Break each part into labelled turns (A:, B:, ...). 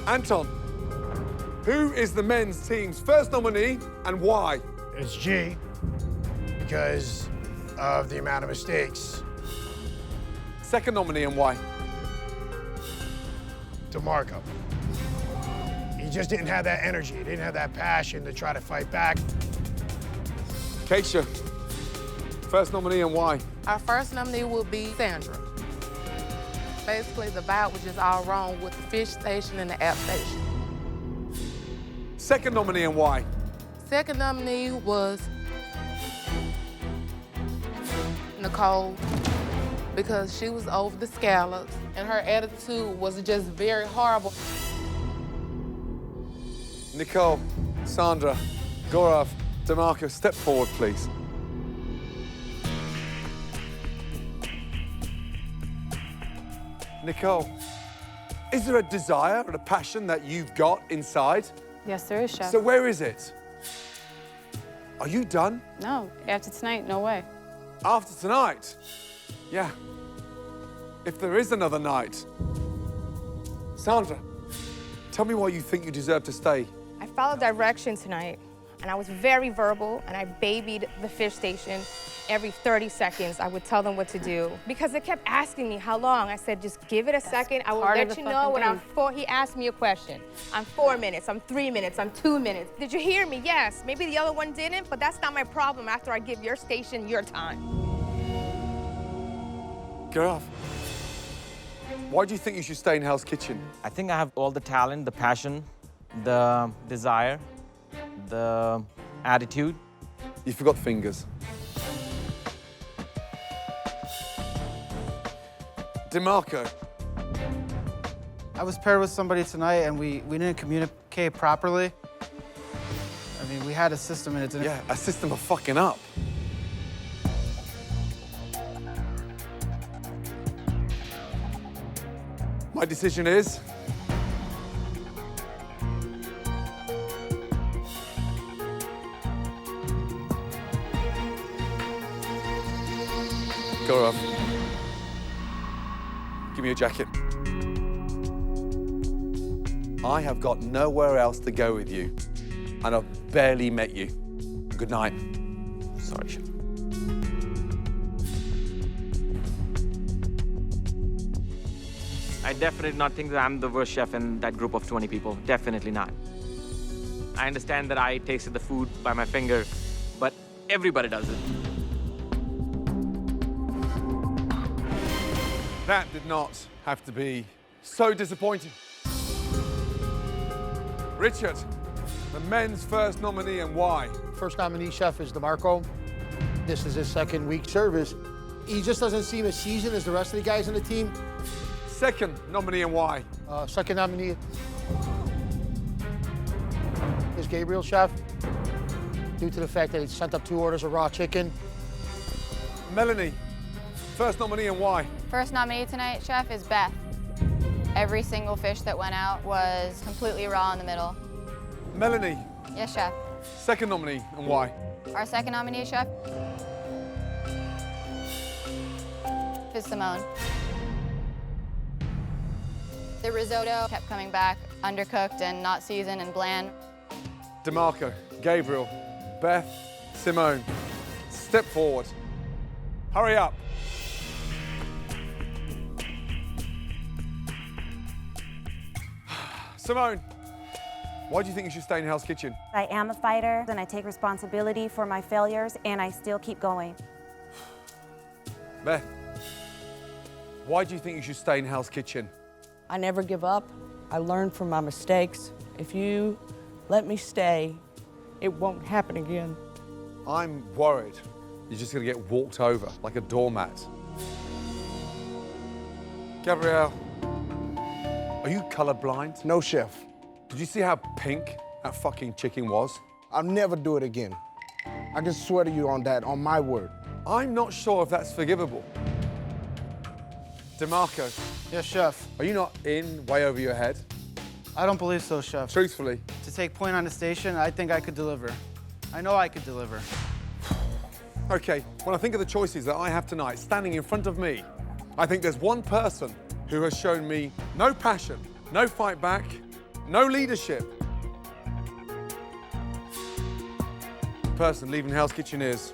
A: Anton, who is the men's team's first nominee and why?
B: It's G, because of the amount of mistakes.
A: Second nominee and why?
B: DeMarco. He just didn't have that energy. He didn't have that passion to try to fight back.
A: Kesha, first nominee and why?
C: Our first nominee will be Sandra. Basically, the vibe was just all wrong with the fish station and the app station.
A: Second nominee and why?
C: Second nominee was Nicole, because she was over the scallops and her attitude was just very horrible.
A: Nicole, Sandra, Gaurav, DeMarco, step forward, please. Nicole, is there a desire and a passion that you've got inside?
D: Yes, there is, Chef.
A: So where is it? Are you done?
D: No, after tonight, no way.
A: After tonight? Yeah. If there is another night. Sandra, tell me why you think you deserve to stay.
E: I followed direction tonight, and I was very verbal, and I babied the fish station. Every 30 seconds, I would tell them what to do. Because they kept asking me how long. I said, just give it a second. I will let you know when I'm 4. He asked me a question. I'm 4 minutes, I'm 3 minutes, I'm 2 minutes. Did you hear me? Yes. Maybe the other one didn't, but that's not my problem after I give your station your time.
A: Gaurav, why do you think you should stay in Hell's Kitchen?
F: I think I have all the talent, the passion, the desire, the attitude.
A: You forgot fingers. DeMarco.
G: I was paired with somebody tonight and we didn't communicate properly. I mean, we had a system and it didn't...
A: Yeah, a system of fucking up. My decision is... Gaurav, give me your jacket. I have got nowhere else to go with you, and I've barely met you. Good night. Sorry, Chef.
F: I definitely not think that I'm the worst chef in that group of 20 people. Definitely not. I understand that I tasted the food by my finger, but everybody does it.
A: That did not have to be so disappointing. Richard, the men's first nominee and why?
B: First nominee chef is DeMarco. This is his second week service. He just doesn't seem as seasoned as the rest of the guys on the team.
A: Second nominee and why?
B: Second nominee is Gabriel, chef, due to the fact that he sent up 2 orders of raw chicken.
A: Melanie, first nominee and why?
D: First nominee tonight, Chef, is Beth. Every single fish that went out was completely raw in the middle.
A: Melanie,
D: Yes, Chef.
A: second nominee and why?
D: Our second nominee, Chef, is Simone. The risotto kept coming back undercooked and not seasoned and bland.
A: DeMarco, Gabriel, Beth, Simone, step forward. Hurry up. Simone, why do you think you should stay in Hell's Kitchen?
H: I am a fighter, and I take responsibility for my failures, and I still keep going.
A: Beth, why do you think you should stay in Hell's Kitchen?
I: I never give up. I learn from my mistakes. If you let me stay, it won't happen again.
A: I'm worried you're just gonna get walked over like a doormat. Gabriel, are you colorblind?
B: No, chef.
A: Did you see how pink that fucking chicken was?
B: I'll never do it again. I can swear to you on that, on my word.
A: I'm not sure if that's forgivable. DeMarco,
G: Yes, chef.
A: are you not in way over your head?
G: I don't believe so, chef.
A: Truthfully.
G: To take point on the station, I think I could deliver. I know I could deliver.
A: Okay, when I think of the choices that I have tonight standing in front of me, I think there's one person who has shown me no passion, no fight back, No leadership. The person leaving Hell's Kitchen is...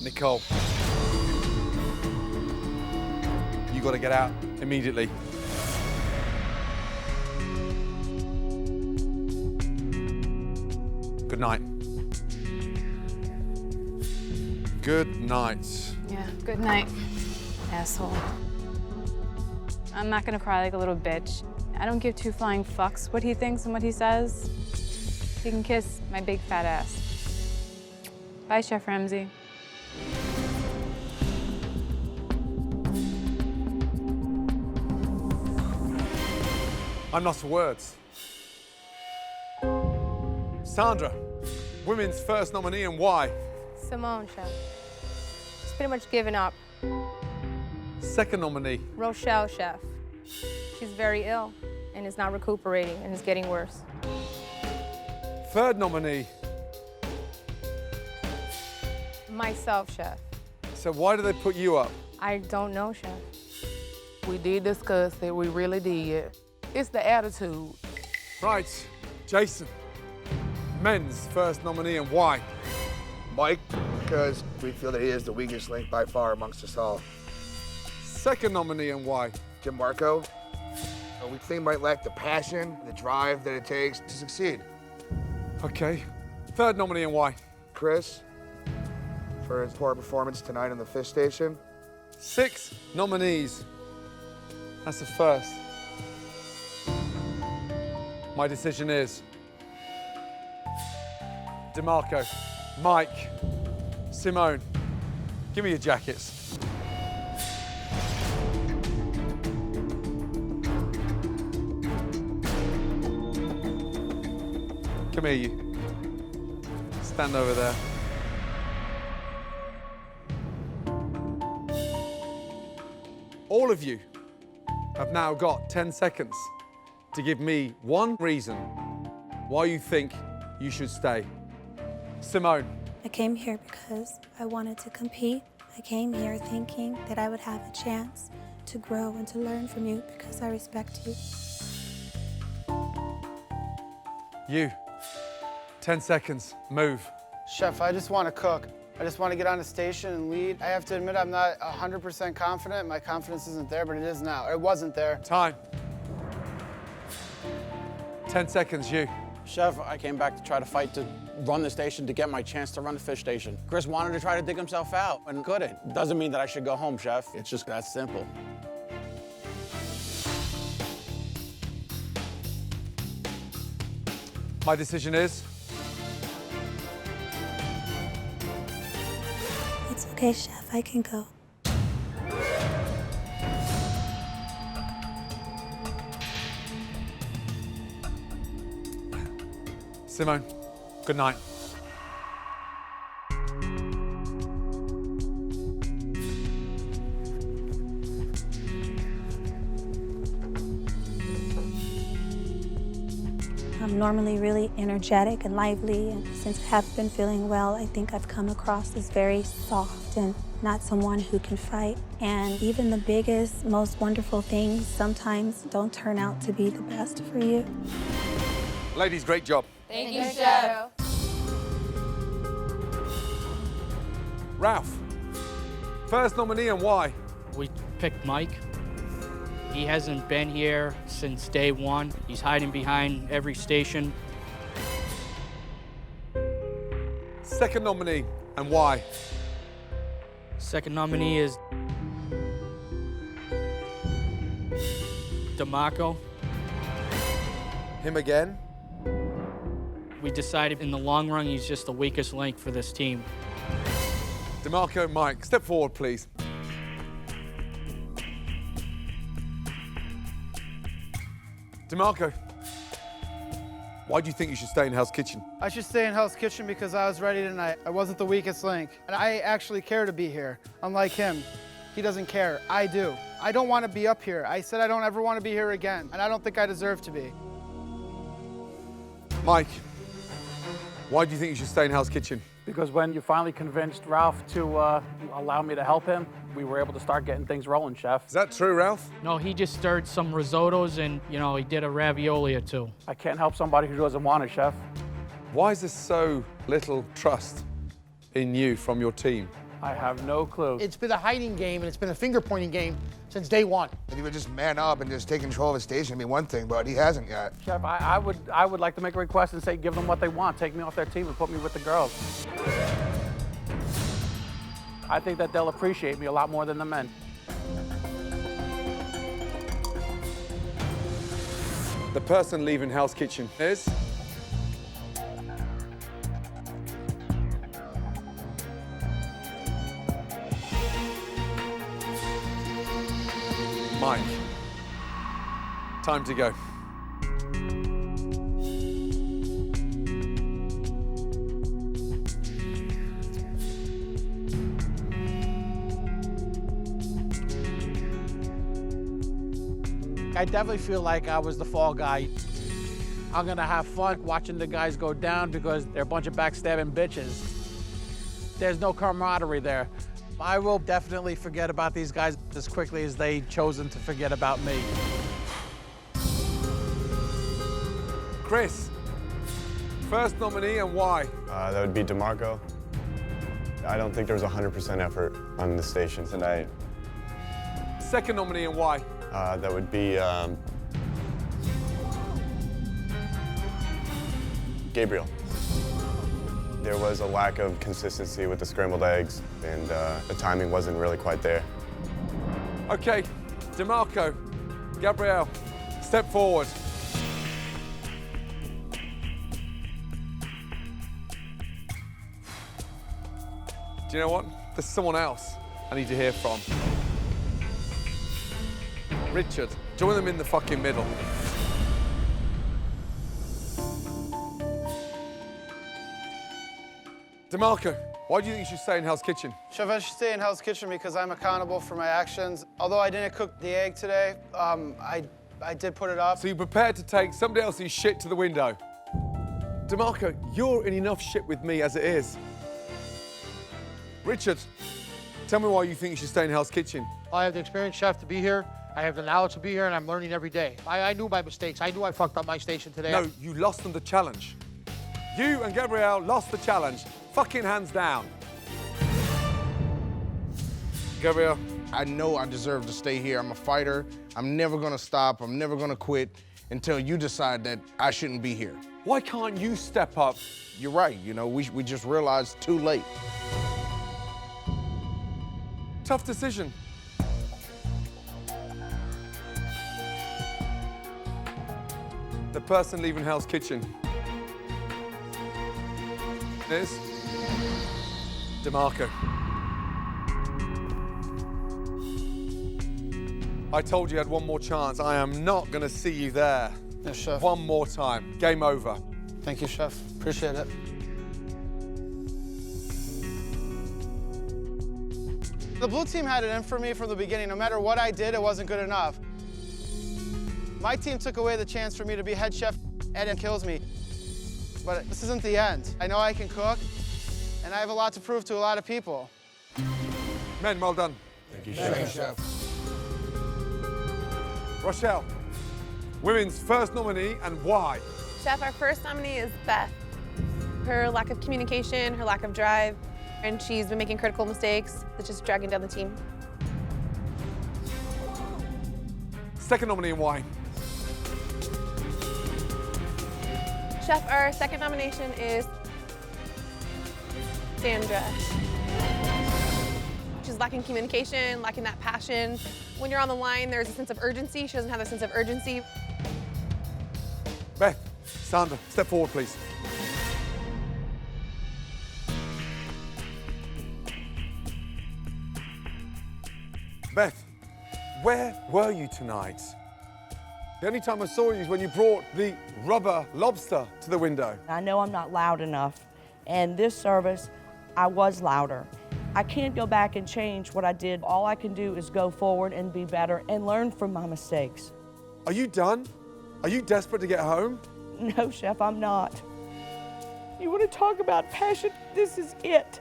A: Nicole. You got to get out immediately. Good night. Good night.
J: Yeah, good night, asshole. I'm not gonna cry like a little bitch. I don't give two flying fucks what he thinks and what he says. He can kiss my big fat ass. Bye, Chef Ramsay.
A: I'm lost for words. Sandra, women's first nominee, and why?
E: Simone, chef. She's pretty much given up.
A: Second nominee.
E: Rochelle, chef. She's very ill and is not recuperating and is getting worse.
A: Third nominee.
E: Myself, chef.
A: So why do they put you up?
E: I don't know, chef.
C: We did discuss it, we really did. It's the attitude.
A: Right, Jason. Men's first nominee, and why?
K: Mike, because we feel that he is the weakest link by far amongst us all.
A: Second nominee, and why?
K: DeMarco, we think he might lack the passion, the drive that it takes to succeed.
A: Okay. Third nominee, and why?
K: Chris, for his poor performance tonight on the fish station.
A: 6 nominees. That's the first. My decision is DeMarco, Mike, Simone. Give me your jackets. Come here, you. Stand over there. All of you have now got 10 seconds to give me one reason why you think you should stay. Simone.
L: I came here because I wanted to compete. I came here thinking that I would have a chance to grow and to learn from you because I respect you.
A: You. 10 seconds. Move.
G: Chef, I just want to cook. I just want to get on the station and lead. I have to admit I'm not 100% confident. My confidence isn't there, but it is now. It wasn't there.
A: Time. 10 seconds, you.
M: Chef, I came back to try to fight to run the station to get my chance to run the fish station. Chris wanted to try to dig himself out and couldn't. Doesn't mean that I should go home, Chef. It's just that simple.
A: My decision is?
L: It's okay, Chef, I can go.
A: Simone, good night.
L: I'm normally really energetic and lively, and since I haven't been feeling well, I think I've come across as very soft and not someone who can fight. And even the biggest, most wonderful things sometimes don't turn out to be the best for you.
A: Ladies, great job.
E: Thank you, chef.
A: Ralph, first nominee, and why?
N: We picked Mike. He hasn't been here since day one. He's hiding behind every station.
A: Second nominee, and why?
N: Second nominee is DeMarco.
K: Him again?
N: We decided in the long run he's just the weakest link for this team.
A: DeMarco, Mike, step forward, please. DeMarco, why do you think you should stay in Hell's Kitchen?
G: I should stay in Hell's Kitchen because I was ready tonight. I wasn't the weakest link. And I actually care to be here, unlike him. He doesn't care. I do. I don't want to be up here. I said I don't ever want to be here again, and I don't think I deserve to be.
A: Mike, why do you think you should stay in Hell's Kitchen?
M: Because when you finally convinced Ralph to allow me to help him, we were able to start getting things rolling, Chef.
A: Is that true, Ralph?
N: No, he just stirred some risottos and, you know, he did a ravioli or two.
M: I can't help somebody who doesn't want it, Chef.
A: Why is there so little trust in you from your team?
M: I have no clue.
B: It's been a hiding game and it's been a finger-pointing game since day one.
K: If he would just man up and just take control of his station, it'd be one thing, but he hasn't yet.
M: Chef, I would like to make a request and say give them what they want. Take me off their team and put me with the girls. I think that they'll appreciate me a lot more than the men.
A: The person leaving Hell's Kitchen is? Mike. Time to go.
M: I definitely feel like I was the fall guy. I'm gonna have fun watching the guys go down because they're a bunch of backstabbing bitches. There's no camaraderie there. I will definitely forget about these guys as quickly as they've chosen to forget about me.
A: Chris, first nominee and why?
O: That would be DeMarco. I don't think there was 100% effort on the station tonight.
A: Second nominee and why?
O: That would be Gabriel. There was a lack of consistency with the scrambled eggs, and the timing wasn't really quite there.
A: Okay, DeMarco, Gabriel, step forward. Do you know what? There's someone else I need to hear from. Richard, join them in the fucking middle. DeMarco, why do you think you should stay in Hell's Kitchen?
G: Chef, I should stay in Hell's Kitchen because I'm accountable for my actions. Although I didn't cook the egg today, I did put it up.
A: So you're prepared to take somebody else's shit to the window? DeMarco, you're in enough shit with me as it is. Richard, tell me why you think you should stay in Hell's Kitchen.
B: I have the experienced chef to be here. I have the knowledge to be here, and I'm learning every day. I knew my mistakes. I knew I fucked up my station today.
A: No, you lost them the challenge. You and Gabriel lost the challenge. Fucking hands down. Gabriel.
P: I know I deserve to stay here. I'm a fighter. I'm never gonna stop. I'm never gonna quit until you decide that I shouldn't be here.
A: Why can't you step up?
P: You're right, you know, we just realized too late.
A: Tough decision. The person leaving Hell's Kitchen is DeMarco. I told you had one more chance. I am not going to see you there.
G: Yes, Chef.
A: One more time. Game over.
G: Thank you, Chef. Appreciate it. The blue team had it in for me from the beginning. No matter what I did, it wasn't good enough. My team took away the chance for me to be head chef, and it kills me. But this isn't the end. I know I can cook, and I have a lot to prove to a lot of people.
A: Men, well done.
K: Thank you, Chef. Thank you, Chef.
A: Rochelle, women's first nominee and why?
Q: Chef, our first nominee is Beth. Her lack of communication, her lack of drive, and she's been making critical mistakes that's just dragging down the team.
A: Second nominee and why?
Q: Chef, our second nomination is Sandra. She's lacking communication, lacking that passion. When you're on the line, there's a sense of urgency. She doesn't have a sense of urgency.
A: Beth, Sandra, step forward, please. Beth, where were you tonight? The only time I saw you was when you brought the rubber lobster to the window.
I: I know I'm not loud enough, and this service, I was louder. I can't go back and change what I did. All I can do is go forward and be better and learn from my mistakes.
A: Are you done? Are you desperate to get home?
I: No, Chef, I'm not. You want to talk about passion? This is it.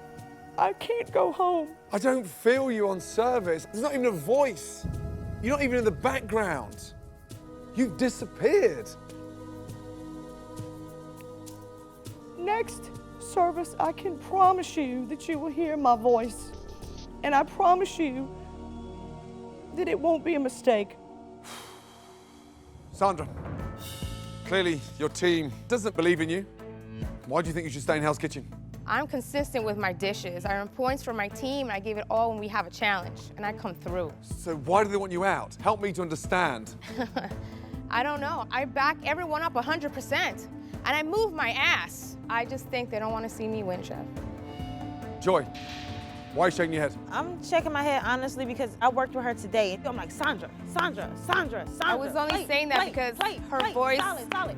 I: I can't go home.
A: I don't feel you on service. There's not even a voice. You're not even in the background. You've disappeared.
I: Next service, I can promise you that you will hear my voice. And I promise you that it won't be a mistake.
A: Sandra, clearly your team doesn't believe in you. Why do you think you should stay in Hell's Kitchen?
E: I'm consistent with my dishes. I earn points for my team, and I give it all when we have a challenge, and I come through.
A: So why do they want you out? Help me to understand.
E: I don't know. I back everyone up 100%, and I move my ass. I just think they don't want to see me win, Chef.
A: Joy, why are you shaking your head?
R: I'm shaking my head, honestly, because I worked with her today. I'm like, Sandra.
E: I was only saying that because her voice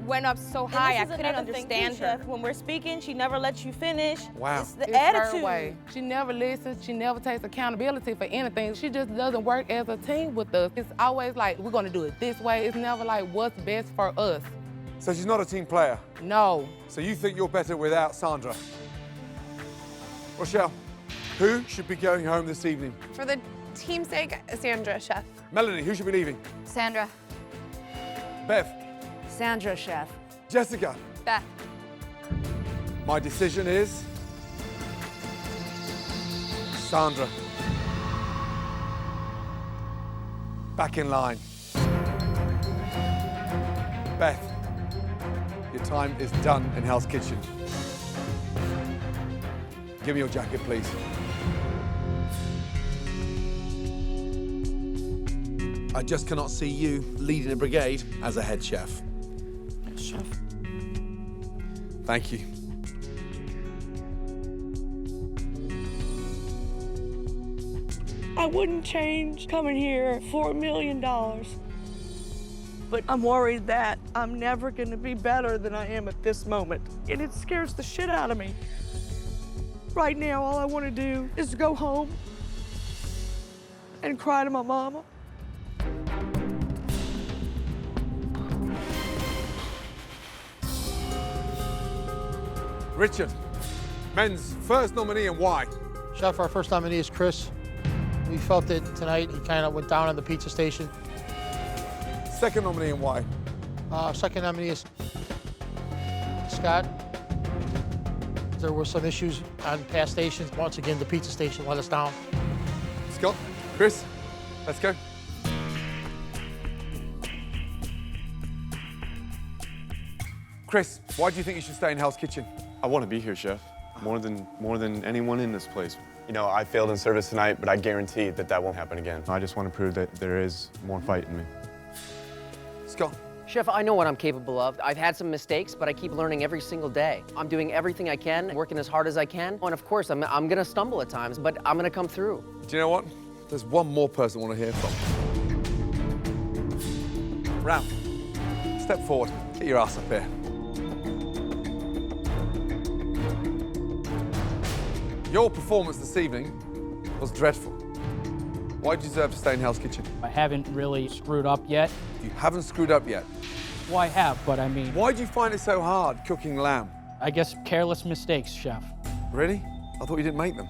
E: went up so high, I couldn't understand her.
R: When we're speaking, she never lets you finish.
A: Wow.
R: It's the
C: It's
R: attitude.
C: her way. She never listens. She never takes accountability for anything. She just doesn't work as a team with us. It's always like, we're going to do it this way. It's never like, what's best for us.
A: So she's not a team player?
C: No.
A: So you think you're better without Sandra? Rochelle, who should be going home this evening?
Q: For the team's sake, Sandra, Chef.
A: Melanie, who should be leaving?
D: Sandra.
A: Bev?
H: Sandra, Chef.
A: Jessica?
D: Beth.
A: My decision is Sandra. Back in line. Beth, your time is done in Hell's Kitchen. Give me your jacket, please. I just cannot see you leading a brigade as a head chef.
I: Yes, Chef.
A: Thank you.
I: I wouldn't change coming here for $1 million. But I'm worried that I'm never going to be better than I am at this moment. And it scares the shit out of me. Right now, all I want to do is go home and cry to my mama.
A: Richard, men's first nominee and why?
B: Chef, our first nominee is Chris. We felt that tonight he kind of went down on the pizza station.
A: Second nominee and why?
B: Second nominee is Scott. There were some issues on past stations. Once again, the pizza station let us down.
A: Scott, Chris, let's go. Chris, why do you think you should stay in Hell's Kitchen?
O: I want to be here, Chef. More than anyone in this place. You know, I failed in service tonight, but I guarantee that won't happen again. I just want to prove that there is more fight in me.
A: Scott.
S: Chef, I know what I'm capable of. I've had some mistakes, but I keep learning every single day. I'm doing everything I can, working as hard as I can. And of course, I'm gonna stumble at times, but I'm gonna come through.
A: Do you know what? There's one more person I want to hear from. Ram, step forward. Get your ass up here. Your performance this evening was dreadful. Why do you deserve to stay in Hell's Kitchen?
N: I haven't really screwed up yet.
A: You haven't screwed up yet?
N: Well, I have, but I mean...
A: Why do you find it so hard cooking lamb?
N: I guess careless mistakes, Chef.
A: Really? I thought you didn't make them.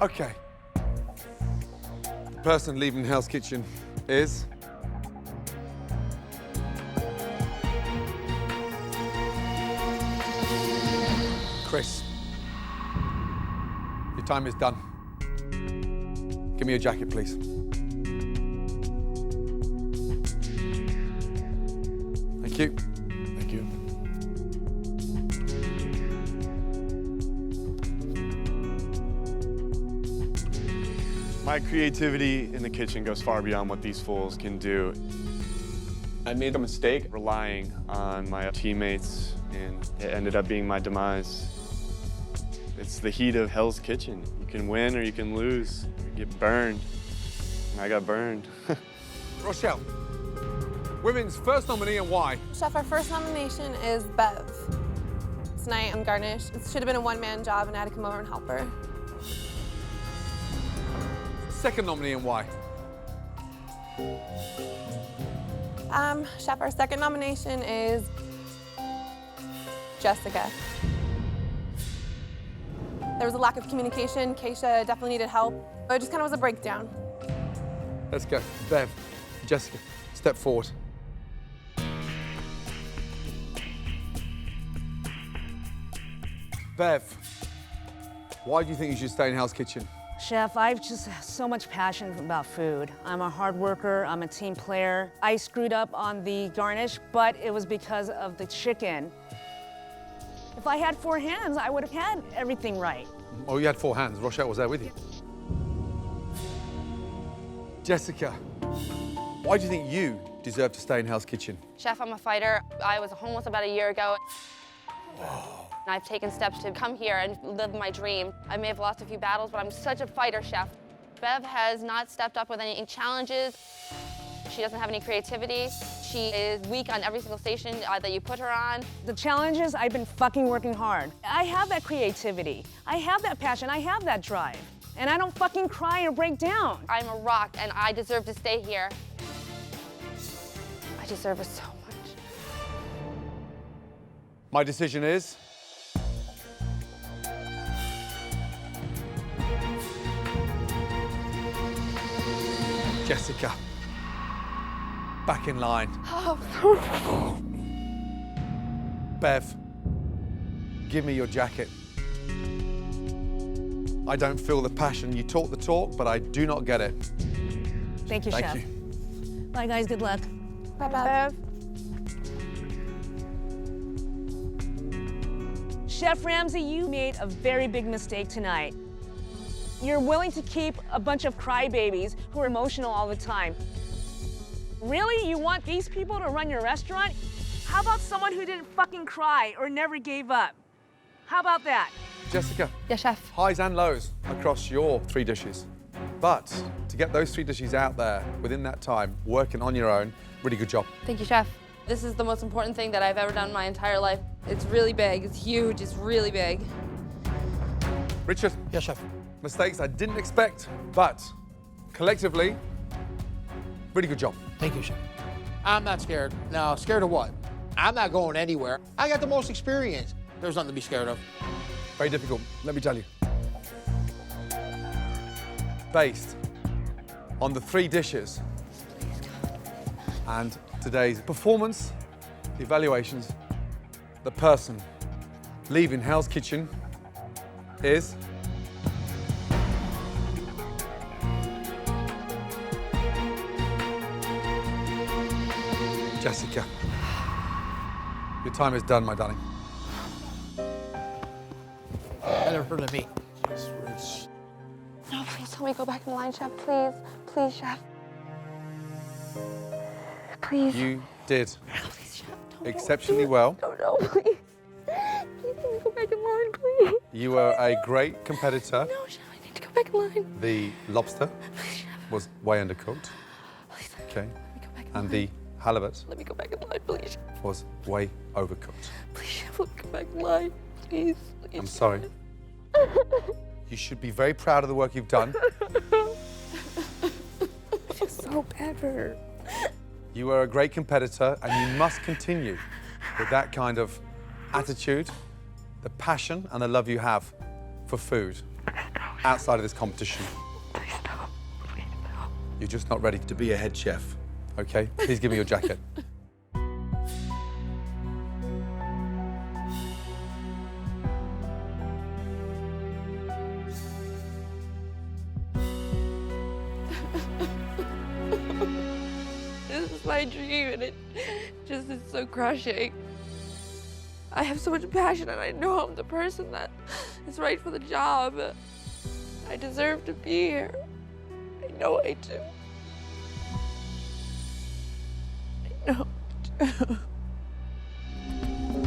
A: Okay. The person leaving Hell's Kitchen is... Chris. Your time is done. Give me your jacket, please. Thank you. Thank you.
O: My creativity in the kitchen goes far beyond what these fools can do. I made a mistake relying on my teammates, and it ended up being my demise. It's the heat of Hell's Kitchen. You can win or you can lose, or get burned. And I got burned.
A: Rochelle, women's first nominee and why?
Q: Chef, our first nomination is Bev. Tonight I'm garnished. It should have been a one-man job and I had to come over and help her.
A: Second nominee and why?
Q: Chef, our second nomination is Jessica. There was a lack of communication. Kesha definitely needed help. It just kind of was a breakdown.
A: Let's go. Bev, Jessica, step forward. Bev, why do you think you should stay in Hell's Kitchen?
T: Chef, I've just so much passion about food. I'm a hard worker, I'm a team player. I screwed up on the garnish, but it was because of the chicken. If I had 4 hands, I would have had everything right.
A: Oh, you had 4 hands. Rochelle was there with you. Jessica, why do you think you deserve to stay in Hell's Kitchen?
U: Chef, I'm a fighter. I was homeless about a year ago. I've taken steps to come here and live my dream. I may have lost a few battles, but I'm such a fighter, Chef. Bev has not stepped up with any challenges. She doesn't have any creativity. She is weak on every single station that you put her on.
T: The challenge is I've been fucking working hard. I have that creativity. I have that passion. I have that drive. And I don't fucking cry or break down.
U: I'm a rock, and I deserve to stay here. I deserve it so much.
A: My decision is... Jessica, back in line. Bev, give me your jacket. I don't feel the passion. You talk the talk, but I do not get it.
T: Thank you, Chef.
A: Thank you.
T: Bye, guys. Good luck.
Q: Bye, Bev.
T: Chef Ramsay, you made a very big mistake tonight. You're willing to keep a bunch of crybabies who are emotional all the time. Really? You want these people to run your restaurant? How about someone who didn't fucking cry or never gave up? How about that?
A: Jessica.
U: Yes, Chef.
A: Highs and lows across your 3 dishes. But to get those 3 dishes out there within that time, working on your own, really good job.
U: Thank you, Chef. This is the most important thing that I've ever done in my entire life. It's really big, it's huge, it's really big.
A: Richard.
B: Yes, Chef.
A: Mistakes I didn't expect, but collectively, really good job.
B: Thank you, Chef. I'm not scared. No, scared of what? I'm not going anywhere. I got the most experience. There's nothing to be scared of.
A: Very difficult, let me tell you. Based on the 3 dishes and today's performance, the evaluations, the person leaving Hell's Kitchen is... Jessica. Your time is done, my darling.
B: Better her than me.
U: No, please tell me go back in the line, Chef, please. Please, Chef. Please.
A: You did
U: Please, Chef, don't
A: exceptionally well.
U: No, please. Please let me go back in line, please.
A: You were a great competitor.
U: No, Chef, I need to go back in line.
A: The lobster was way undercooked.
U: Please,
A: okay.
U: let me go back in
A: And
U: line.
A: the halibut
U: Let me go back in line, please.
A: was way overcooked.
U: Please, Chef, let me go back in line. Please, please.
A: I'm sorry. You should be very proud of the work you've done.
U: I feel so bad for her.
A: You are a great competitor, and you must continue with that kind of attitude, the passion and the love you have for food outside of this competition.
U: Please no. Please no.
A: You're just not ready to be a head chef, okay? Please give me your jacket.
U: This is my dream, and it just is so crushing. I have so much passion, and I know I'm the person that is right for the job. I deserve to be here. I know I do. I know I do.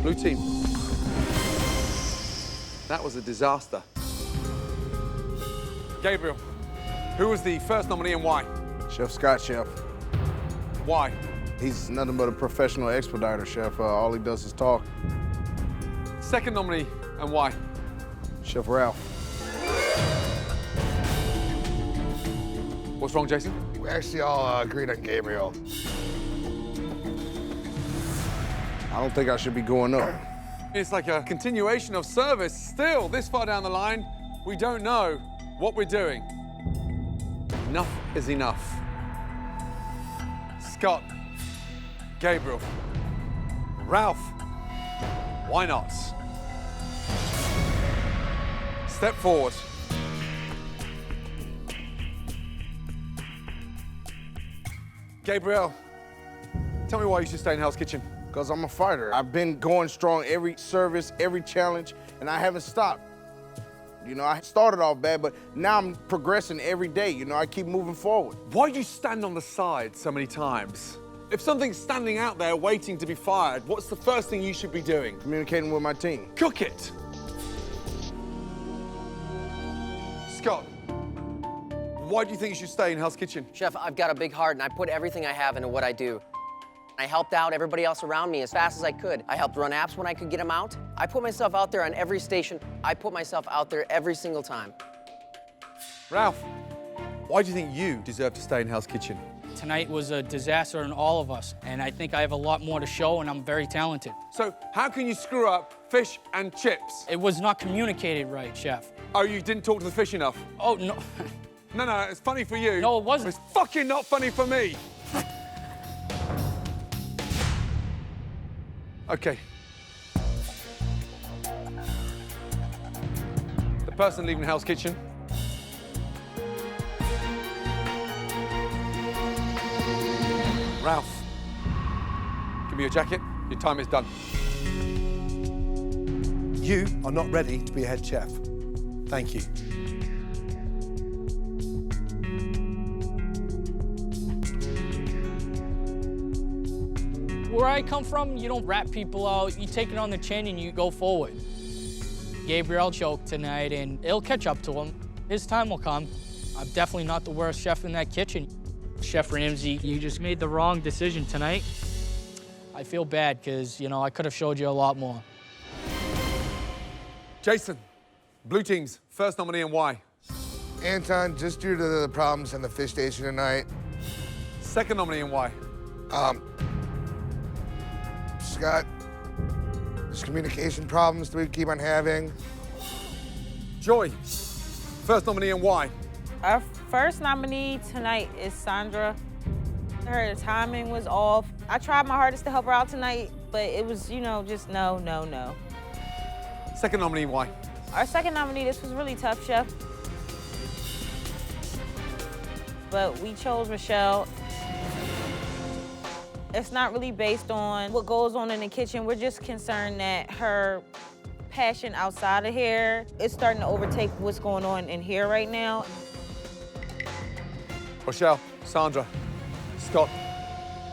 A: Blue team. That was a disaster. Gabriel, who was the first nominee and why?
P: Chef Scott, Chef.
A: Why?
P: He's nothing but a professional expediter, Chef. All he does is talk.
A: Second nominee and why?
P: Chef Ralph.
A: What's wrong, Jason?
K: We actually all agreed on Gabriel.
P: I don't think I should be going up.
A: It's like a continuation of service. Still, this far down the line, we don't know what we're doing. Enough is enough. Scott, Gabriel, Ralph, why not? Step forward. Gabriel, tell me why you should stay in Hell's Kitchen.
P: Because I'm a fighter. I've been going strong every service, every challenge, and I haven't stopped. You know, I started off bad, but now I'm progressing every day. You know, I keep moving forward.
A: Why do you stand on the side so many times? If something's standing out there waiting to be fired, what's the first thing you should be doing?
P: Communicating with my team.
A: Cook it. Scott, why do you think you should stay in Hell's Kitchen?
S: Chef, I've got a big heart, and I put everything I have into what I do. I helped out everybody else around me as fast as I could. I helped run apps when I could get them out. I put myself out there on every station. I put myself out there every single time.
A: Ralph, why do you think you deserve to stay in Hell's Kitchen?
N: Tonight was a disaster in all of us, and I think I have a lot more to show, and I'm very talented.
A: So how can you screw up fish and chips?
N: It was not communicated right, Chef.
A: Oh, you didn't talk to the fish enough?
N: Oh, no.
A: No, it's funny for you.
N: No, it wasn't.
A: It's fucking not funny for me. Okay. The person leaving Hell's Kitchen. Ralph, give me your jacket. Your time is done.
F: You are not ready to be a head chef. Thank you.
N: Where I come from, you don't rat people out. You take it on the chin and you go forward. Gabriel choked tonight, and it'll catch up to him. His time will come. I'm definitely not the worst chef in that kitchen. Chef Ramsay, you just made the wrong decision tonight. I feel bad because, you know, I could have showed you a lot more.
A: Jason, blue team's first nominee and why?
K: Anton, just due to the problems in the fish station tonight.
A: Second nominee and why?
K: Scott, there's communication problems that we keep on having.
A: Joy, first nominee and why?
R: Our first nominee tonight is Sandra. Her timing was off. I tried my hardest to help her out tonight, but it was, you know, just no.
A: Second nominee, why?
R: Our second nominee, this was really tough, Chef. But we chose Rochelle. It's not really based on what goes on in the kitchen. We're just concerned that her passion outside of here is starting to overtake what's going on in here right now.
A: Rochelle, Sandra, Scott,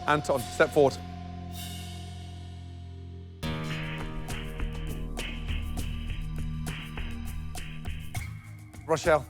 A: Anton, step forward. Rochelle,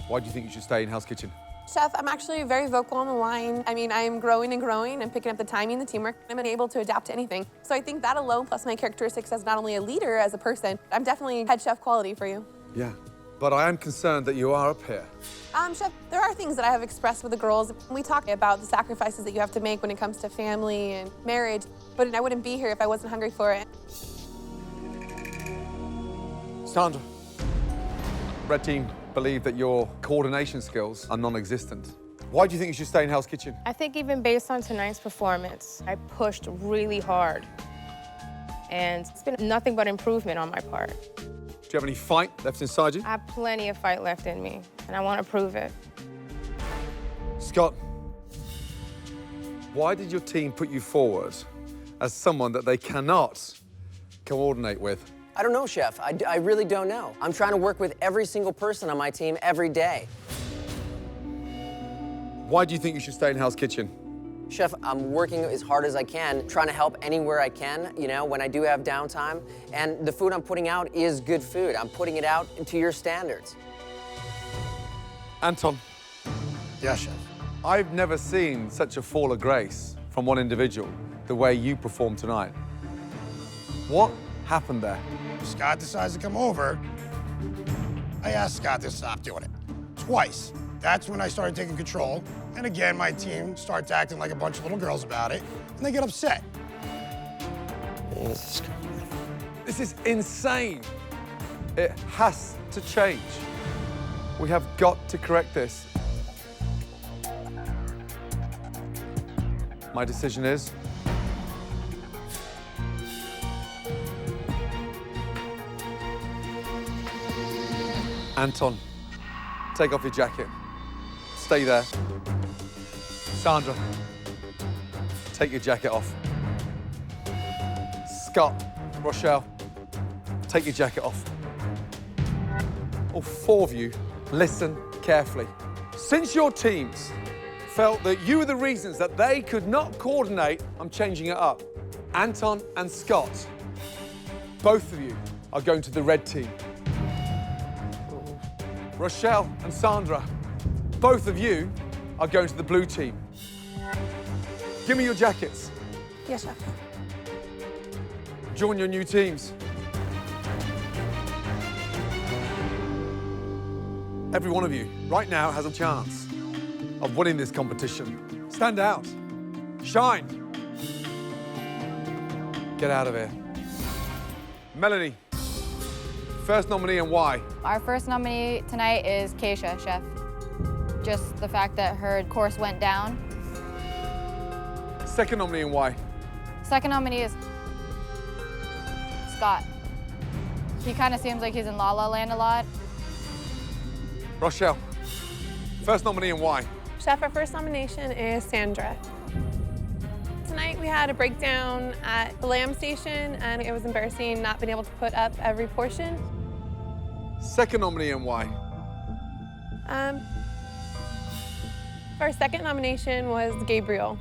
A: why do you think you should stay in Hell's Kitchen?
Q: Chef, I'm actually very vocal on the line. I mean, I'm growing and growing and picking up the timing, the teamwork. I'm able to adapt to anything. So I think that alone, plus my characteristics as not only a leader, as a person, I'm definitely head chef quality for you.
A: Yeah, but I am concerned that you are up here.
Q: Chef, there are things that I have expressed with the girls. We talk about the sacrifices that you have to make when it comes to family and marriage, but I wouldn't be here if I wasn't hungry for it.
A: Sandra, red team believe that your coordination skills are non-existent. Why do you think you should stay in Hell's Kitchen?
E: I think even based on tonight's performance, I pushed really hard. And it's been nothing but improvement on my part.
A: Do you have any fight left inside you?
E: I have plenty of fight left in me, and I want to prove it.
A: Scott, why did your team put you forward as someone that they cannot coordinate with?
S: I don't know, Chef. I really don't know. I'm trying to work with every single person on my team every day.
A: Why do you think you should stay in Hell's Kitchen?
S: Chef, I'm working as hard as I can, trying to help anywhere I can, you know, when I do have downtime. And the food I'm putting out is good food. I'm putting it out to your standards.
A: Anton.
F: Yes, Chef.
A: I've never seen such a fall of grace from one individual the way you performed tonight. What happened there?
F: Scott decides to come over. I asked Scott to stop doing it. Twice. That's when I started taking control. And again, my team starts acting like a bunch of little girls about it, and they get upset.
A: This is insane. It has to change. We have got to correct this. My decision is Anton, take off your jacket. Stay there. Sandra, take your jacket off. Scott, Rochelle, take your jacket off. All four of you, listen carefully. Since your teams felt that you were the reasons that they could not coordinate, I'm changing it up. Anton and Scott, both of you are going to the red team. Rochelle and Sandra, both of you are going to the blue team. Give me your jackets.
E: Yes, chef.
A: Join your new teams. Every one of you right now has a chance of winning this competition. Stand out. Shine. Get out of here. Melanie, first nominee and why?
D: Our first nominee tonight is Kesha, chef. Just the fact that her course went down.
A: Second nominee and why?
D: Second nominee is Scott. He kind of seems like he's in La La Land a lot.
A: Rochelle, first nominee and why?
Q: Chef, our first nomination is Sandra. Tonight we had a breakdown at the lamb station, and it was embarrassing not being able to put up every portion.
A: Second nominee and why?
Q: Our second nomination was Gabriel.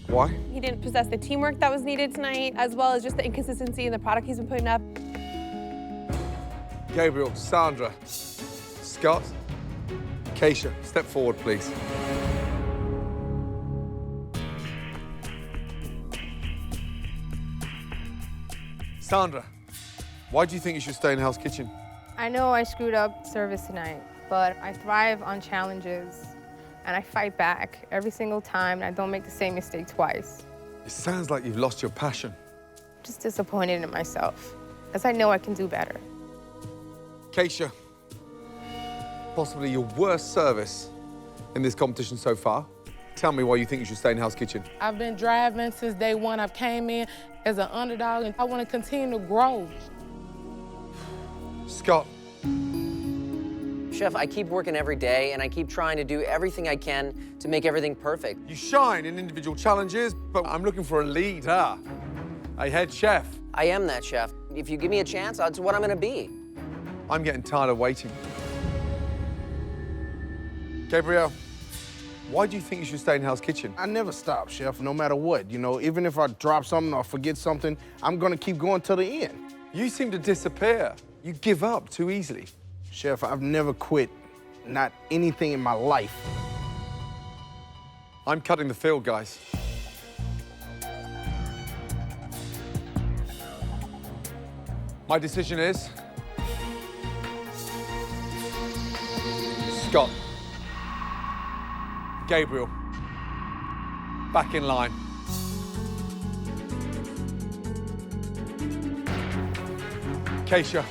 A: Why?
Q: He didn't possess the teamwork that was needed tonight, as well as just the inconsistency in the product he's been putting up.
A: Gabriel, Sandra, Scott, Kesha, step forward, please. Sandra, why do you think you should stay in Hell's Kitchen?
E: I know I screwed up service tonight, but I thrive on challenges and I fight back every single time and I don't make the same mistake twice.
A: It sounds like you've lost your passion.
E: I'm just disappointed in myself, as I know I can do better.
A: Kesha, possibly your worst service in this competition so far. Tell me why you think you should stay in Hell's Kitchen.
C: I've been driving since day one. I've came in as an underdog, and I want to continue to grow.
A: Scott.
S: Chef, I keep working every day, and I keep trying to do everything I can to make everything perfect.
A: You shine in individual challenges, but I'm looking for a leader, a head chef.
S: I am that chef. If you give me a chance, that's what I'm gonna be.
A: I'm getting tired of waiting. Gabriel, why do you think you should stay in Hell's Kitchen?
P: I never stop, chef, no matter what. You know, even if I drop something or forget something, I'm gonna keep going till the end.
A: You seem to disappear. You give up too easily.
P: Chef, I've never quit, not anything in my life.
A: I'm cutting the field, guys. My decision is Scott, Gabriel, back in line. Kesha,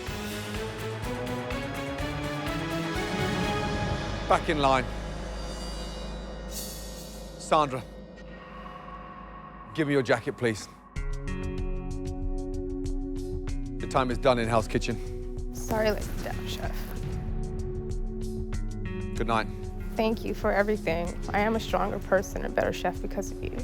A: back in line. Sandra, give me your jacket, please. Your time is done in Hell's Kitchen.
E: Sorry to let you down, chef.
A: Good night.
E: Thank you for everything. I am a stronger person, a better chef because of you.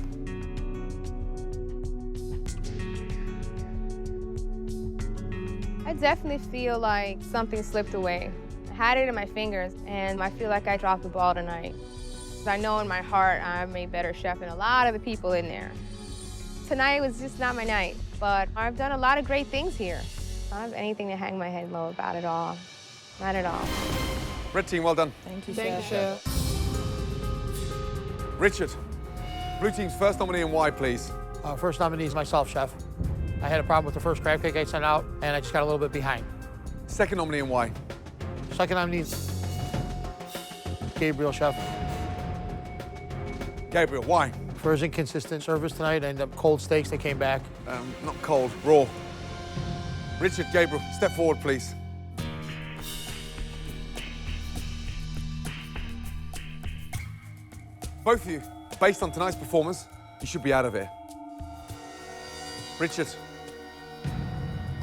E: I definitely feel like something slipped away. I had it in my fingers, and I feel like I dropped the ball tonight. I know in my heart I'm a better chef than a lot of the people in there. Tonight was just not my night, but I've done a lot of great things here. I don't have anything to hang my head low about at all. Not at all.
A: Red team, well done.
E: Thank you,
C: Thank
E: chef.
C: you, Chef.
A: Richard, blue team's first nominee and why, please?
B: First nominee is myself, chef. I had a problem with the first crab cake I sent out, and I just got a little bit behind.
A: Second nominee and why?
B: Second nominee is Gabriel, chef.
A: Gabriel, why?
B: There was inconsistent service tonight, and the cold steaks, they came back.
A: Not cold, raw. Richard, Gabriel, step forward, please. Both of you, based on tonight's performance, you should be out of here. Richard,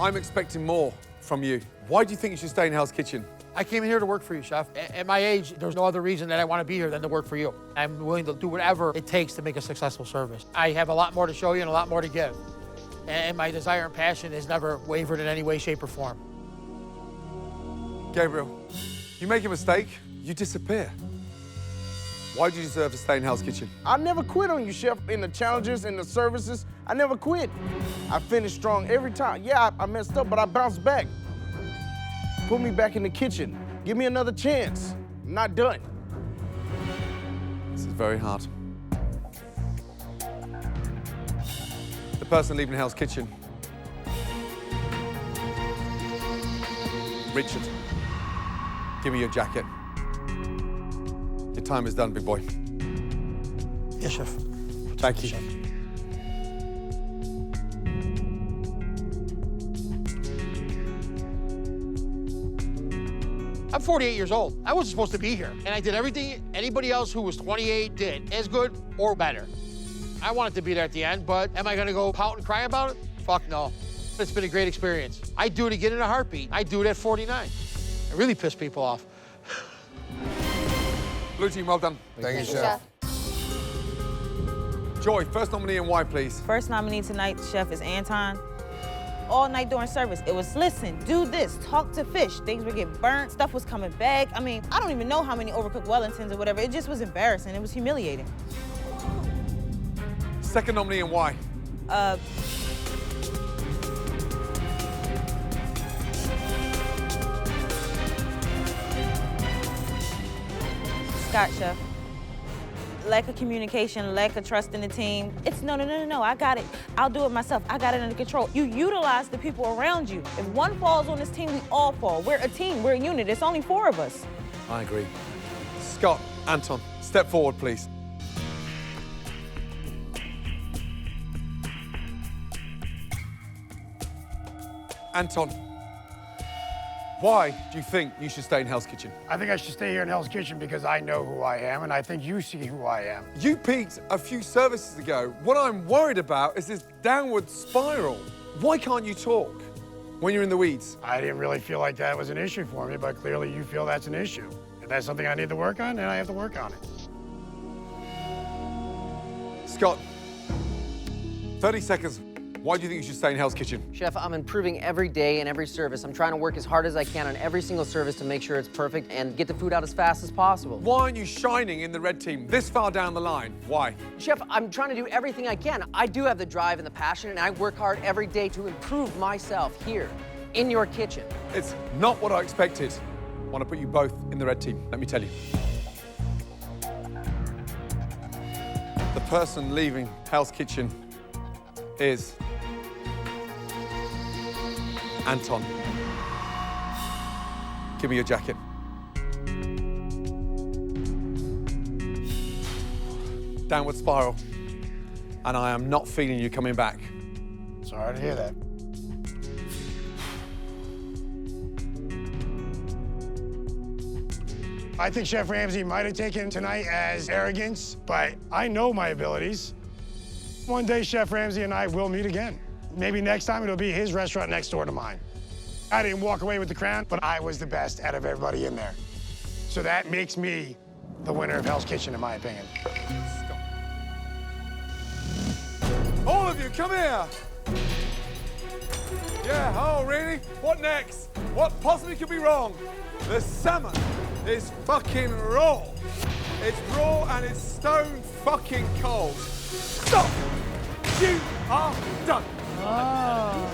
A: I'm expecting more from you. Why do you think you should stay in Hell's Kitchen?
B: I came here to work for you, Chef. At my age, there's no other reason that I want to be here than to work for you. I'm willing to do whatever it takes to make a successful service. I have a lot more to show you and a lot more to give. And my desire and passion has never wavered in any way, shape, or form.
A: Gabriel, you make a mistake, you disappear. Why do you deserve to stay in Hell's Kitchen?
P: I never quit on you, Chef. In the challenges and the services, I never quit. I finished strong every time. Yeah, I messed up, but I bounced back. Put me back in the kitchen. Give me another chance. I'm not done.
A: This is very hard. The person leaving Hell's Kitchen. Richard, give me your jacket. Your time is done, big boy.
B: Yes, Chef.
A: Thank you.
B: Chef. I'm 48 years old. I wasn't supposed to be here. And I did everything anybody else who was 28 did, as good or better. I wanted to be there at the end, but am I gonna go pout and cry about it? Fuck no. It's been a great experience. I'd do it again in a heartbeat. I'd do it at 49. I really pissed people off.
A: Blue team, well done.
K: Thank you, Chef.
A: Joy, first nominee and why, please?
R: First nominee tonight, Chef, is Anton. All night during service, it was listen, do this, talk to fish. Things were getting burnt, stuff was coming back. I mean, I don't even know how many overcooked Wellingtons or whatever. It just was embarrassing. It was humiliating.
A: Second nominee and why?
R: Scott, Chef. Lack of communication, lack of trust in the team. It's no, I got it. I'll do it myself. I got it under control. You utilize the people around you. If one falls on this team, we all fall. We're a team, we're a unit. It's only 4 of us.
A: I agree. Scott, Anton, step forward, please. Anton, why do you think you should stay in Hell's Kitchen?
F: I think I should stay here in Hell's Kitchen because I know who I am, and I think you see who I am.
A: You peaked a few services ago. What I'm worried about is this downward spiral. Why can't you talk when you're in the weeds?
F: I didn't really feel like that was an issue for me, but clearly you feel that's an issue. If that's something I need to work on, then I have to work on it.
A: Scott, 30 seconds. Why do you think you should stay in Hell's Kitchen?
S: Chef, I'm improving every day in every service. I'm trying to work as hard as I can on every single service to make sure it's perfect and get the food out as fast as possible.
A: Why aren't you shining in the red team this far down the line? Why?
S: Chef, I'm trying to do everything I can. I do have the drive and the passion, and I work hard every day to improve myself here in your kitchen.
A: It's not what I expected. I want to put you both in the red team, let me tell you. The person leaving Hell's Kitchen is Anton. Give me your jacket. Downward spiral. And I am not feeling you coming back.
F: Sorry to hear that. I think Chef Ramsay might have taken tonight as arrogance, but I know my abilities. One day, Chef Ramsay and I will meet again. Maybe next time it'll be his restaurant next door to mine. I didn't walk away with the crown, but I was the best out of everybody in there. So that makes me the winner of Hell's Kitchen, in my opinion.
A: All of you, come here. Yeah, oh, really? What next? What possibly could be wrong? The salmon is fucking raw. It's raw and it's stone fucking cold. Stop! You are done.
B: Oh.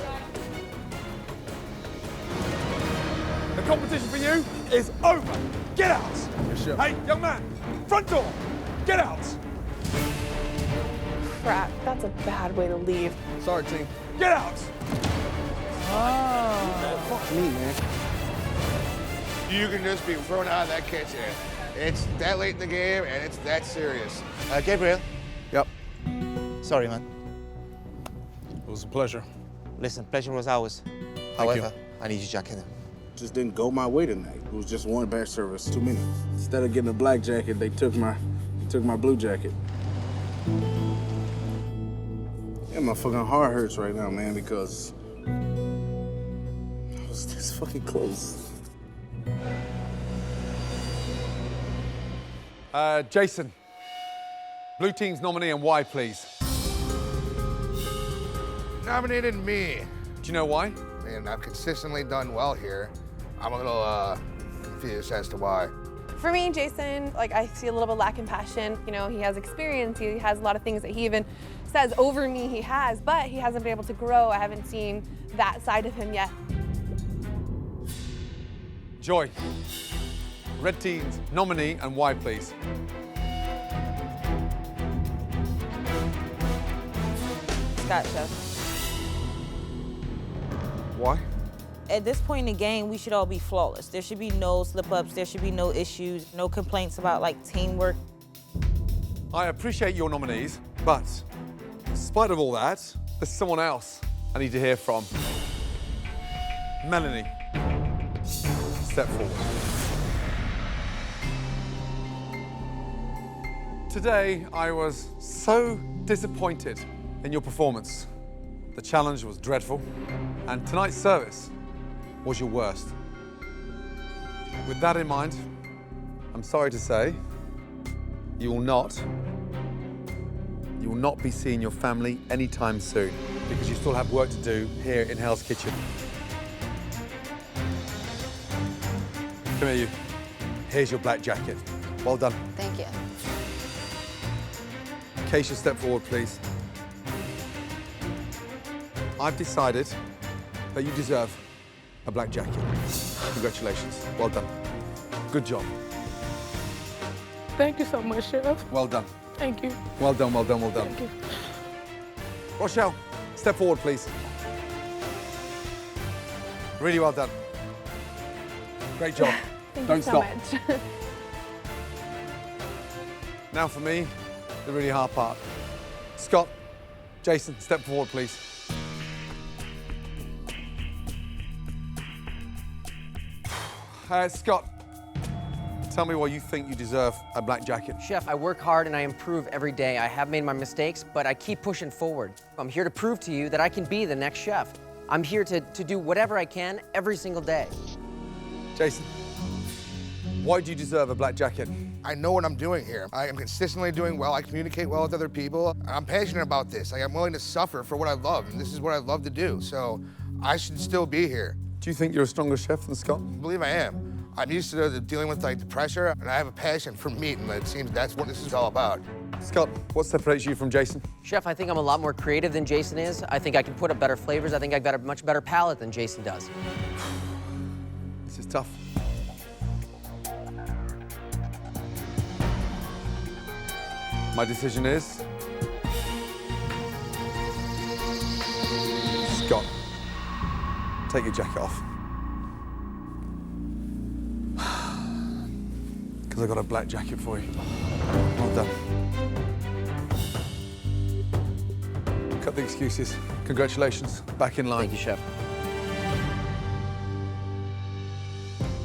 A: The competition for you is over. Get out.
K: Yes, Chef.
A: Hey, young man, front door. Get out.
Q: Crap, that's a bad way to leave.
K: Sorry, team.
A: Get out.
K: Fuck me, man. You can just be thrown out of that kitchen. It's that late in the game, and it's that serious.
J: Gabriel.
K: Yep.
J: Sorry, man.
B: It was a pleasure.
J: Listen, pleasure was ours. However, I need your jacket.
P: Just didn't go my way tonight. It was just one bad service too many. Instead of getting a black jacket, they took my blue jacket. Yeah, my fucking heart hurts right now, man, because I was this fucking close.
A: Jason, blue team's nominee and why, please?
K: Nominated me.
A: Do you know why?
K: Man, I've consistently done well here. I'm a little confused as to why.
Q: For me, Jason, like I see a little bit of lack in passion. You know, he has experience, he has a lot of things that he even says over me he has, but he hasn't been able to grow. I haven't seen that side of him yet.
A: Joy, red team's nominee and why, please?
R: Scott, Chef.
K: Why?
R: At this point in the game, we should all be flawless. There should be no slip-ups, there should be no issues, no complaints about like teamwork.
A: I appreciate your nominees, but in spite of all that, there's someone else I need to hear from. Melanie, step forward. Today, I was so disappointed in your performance. The challenge was dreadful, and tonight's service was your worst. With that in mind, I'm sorry to say, you will not be seeing your family anytime soon because you still have work to do here in Hell's Kitchen. Come here, you. Here's your black jacket. Well done.
D: Thank you.
A: Kesha, step forward, please. I've decided that you deserve a black jacket. Congratulations. Well done. Good job.
C: Thank you so much, Chef.
A: Well done.
C: Thank you.
A: Well done, well done, well done.
C: Thank you.
A: Rochelle, step forward, please. Really well done. Great job.
Q: Thank
A: Don't
Q: you so
A: stop.
Q: much.
A: Now for me, the really hard part. Scott, Jason, step forward, please. Scott, tell me why you think you deserve a black jacket.
S: Chef, I work hard and I improve every day. I have made my mistakes, but I keep pushing forward. I'm here to prove to you that I can be the next chef. I'm here to do whatever I can every single day.
A: Jason, why do you deserve a black jacket?
K: I know what I'm doing here. I am consistently doing well. I communicate well with other people. I'm passionate about this. I'm willing to suffer for what I love, and this is what I love to do. So I should still be here.
A: Do you think you're a stronger chef than Scott?
K: I believe I am. I'm used to dealing with like the pressure, and I have a passion for meat, and it seems that's what this is all about.
A: Scott, what separates you from Jason?
S: Chef, I think I'm a lot more creative than Jason is. I think I can put up better flavors. I think I've got a much better palate than Jason does.
A: This is tough. My decision is Scott, take your jacket off. Because I got a black jacket for you. Well done. Cut the excuses. Congratulations. Back in line.
S: Thank you, Chef.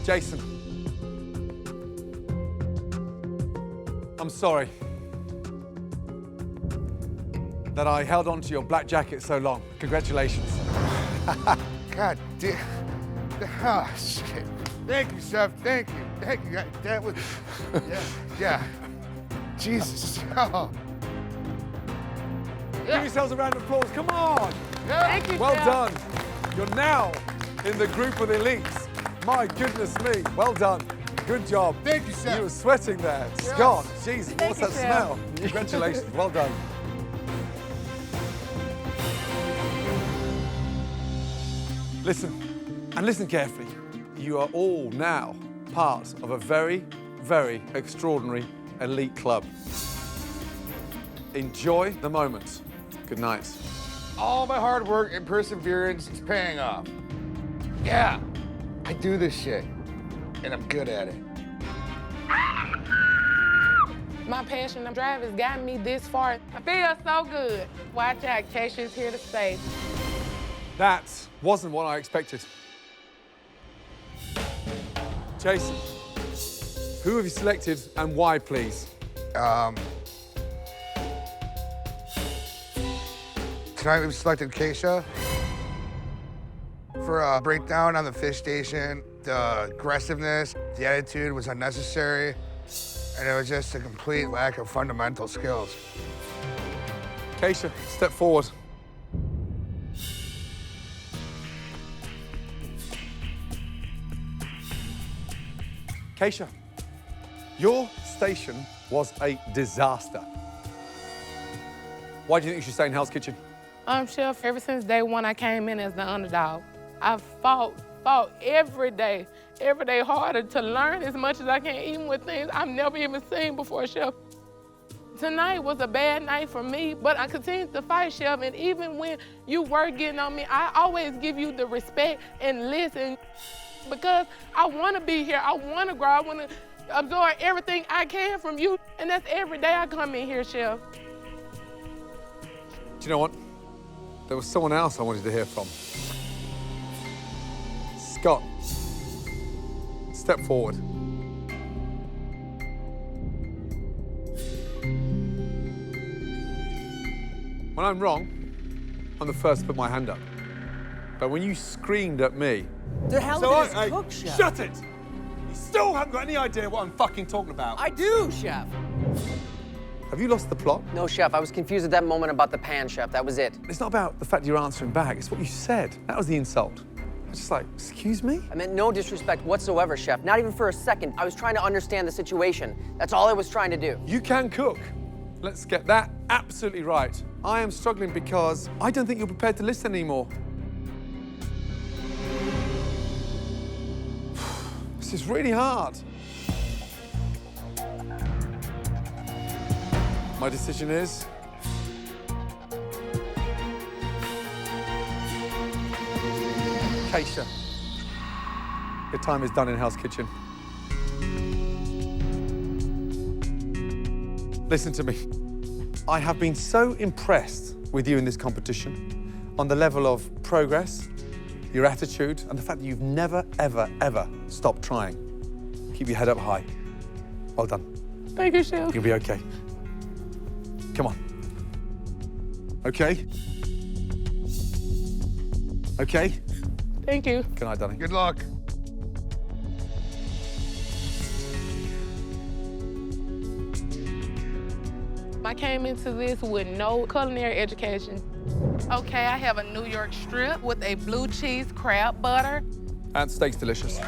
A: Jason. I'm sorry that I held on to your black jacket so long. Congratulations.
K: God damn. Oh, shit. Thank you, Chef. Thank you. Thank you. That was, yeah. Jesus. Oh.
A: Give yourselves a round of applause. Come on.
K: Yeah.
Q: Thank you,
A: Well
Q: Chef.
A: done. You're now in the group of elites. My goodness me. Well done. Good job.
K: Thank you, Chef.
A: You were sweating there.
K: Yes.
A: Scott, Jesus,
Q: Thank
A: what's
Q: you,
A: that
Q: Chef.
A: smell? Congratulations. Well done. Listen, and listen carefully. You are all now part of a very, very extraordinary elite club. Enjoy the moment. Good night.
K: All my hard work and perseverance is paying off. Yeah, I do this shit, and I'm good at it.
C: My passion and drive has gotten me this far. I feel so good. Watch out, Kesha's here to stay.
A: That wasn't what I expected. Jason, who have you selected and why, please?
K: Tonight we've selected Kesha for a breakdown on the fish station. The aggressiveness, the attitude was unnecessary, and it was just a complete lack of fundamental skills.
A: Kesha, step forward. Kesha, your station was a disaster. Why do you think you should stay in Hell's Kitchen?
C: Chef, ever since day one I came in as the underdog, I've fought every day harder to learn as much as I can, even with things I've never even seen before, Chef. Tonight was a bad night for me, but I continued to fight, Chef, and even when you were getting on me, I always give you the respect and listen because I want to be here, I want to grow, I want to absorb everything I can from you, and that's every day I come in here, Chef.
A: Do you know what? There was someone else I wanted to hear from. Scott, step forward. When I'm wrong, I'm the first to put my hand up. But when you screamed at me...
L: The hell did this cook, Chef?
A: Shut it! You still haven't got any idea what I'm fucking talking about.
S: I do, Chef.
A: Have you lost the plot?
S: No, Chef, I was confused at that moment about the pan, Chef. That was it.
A: It's not about the fact you're answering back. It's what you said. That was the insult. I was just like, excuse me?
S: I meant no disrespect whatsoever, Chef. Not even for a second. I was trying to understand the situation. That's all I was trying to do.
A: You can cook. Let's get that absolutely right. I am struggling because I don't think you're prepared to listen anymore. This is really hard. My decision is... Kesha, your time is done in Hell's Kitchen. Listen to me. I have been so impressed with you in this competition on the level of progress, your attitude, and the fact that you've never, ever, ever stopped trying. Keep your head up high. Well done.
C: Thank you, Chef.
A: You'll be okay. Come on. Okay? Okay?
C: Thank you.
A: Good night, darling.
K: Good luck.
C: I came into this with no culinary education. Okay, I have a New York strip with a blue cheese crab butter.
A: And steak's delicious.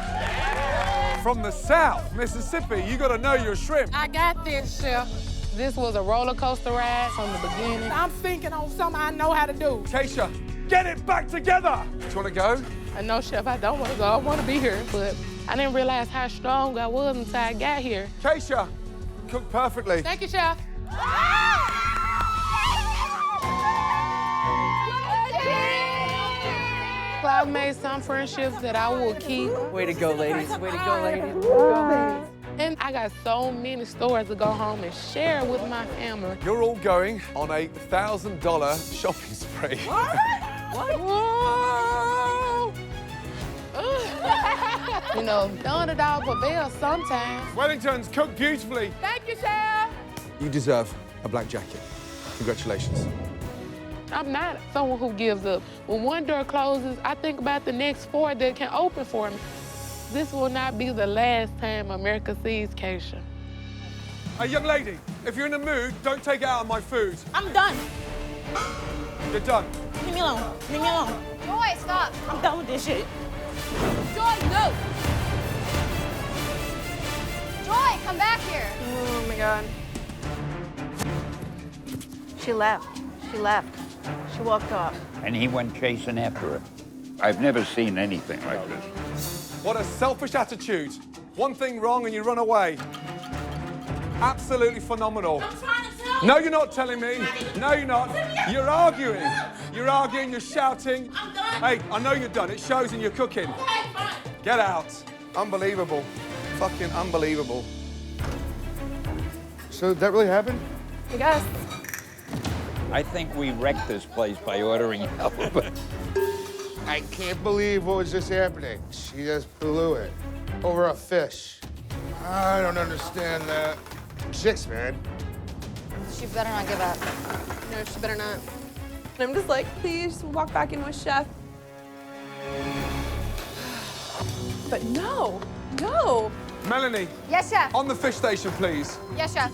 A: From the South, Mississippi, you gotta know your shrimp.
C: I got this, Chef. This was a roller coaster ride from the beginning. I'm thinking on something I know how to do.
A: Kesha, get it back together. Do you wanna go?
C: No, Chef, I don't wanna go. I wanna be here, but I didn't realize how strong I was until I got here.
A: Kesha, cook perfectly.
C: Thank you, Chef. I've made some friendships that I will keep.
S: Way to go, ladies. Way to go, ladies.
C: And I got so many stories to go home and share with my family.
A: You're all going on a $1,000 shopping spree.
C: What? Whoa! You know, the underdog prevails sometimes.
A: Wellingtons cook beautifully.
C: Thank you, Chef.
A: You deserve a black jacket. Congratulations.
C: I'm not someone who gives up. When one door closes, I think about the next 4 that can open for me. This will not be the last time America sees Kesha.
A: Hey, young lady, if you're in the mood, don't take it out on my food.
R: I'm done.
A: You're done.
R: Leave me alone. Leave me alone.
D: Joy, stop.
R: I'm done with this shit.
D: Joy, no. Joy, come back here.
Q: Oh, my God.
V: She left. She left. She walked off.
W: And he went chasing after her. I've never seen anything like this.
A: What a selfish attitude. One thing wrong and you run away. Absolutely phenomenal.
V: I'm trying to tell you.
A: No, you're not telling me. No, you're not. You're arguing. You're arguing, you're shouting.
V: I'm done.
A: Hey, I know you're done. It shows in your cooking.
V: Okay, fine.
A: Get out. Unbelievable. Fucking unbelievable.
K: So that really happened?
Q: I guess.
W: I think we wrecked this place by ordering help.
K: I can't believe what was just happening. She just blew it over a fish. I don't understand that. Chicks, man.
D: She better not give up.
Q: No, she better not. And I'm just like, please walk back in with Chef. But no, no.
A: Melanie.
D: Yes, Chef.
A: On the fish station, please.
D: Yes, Chef.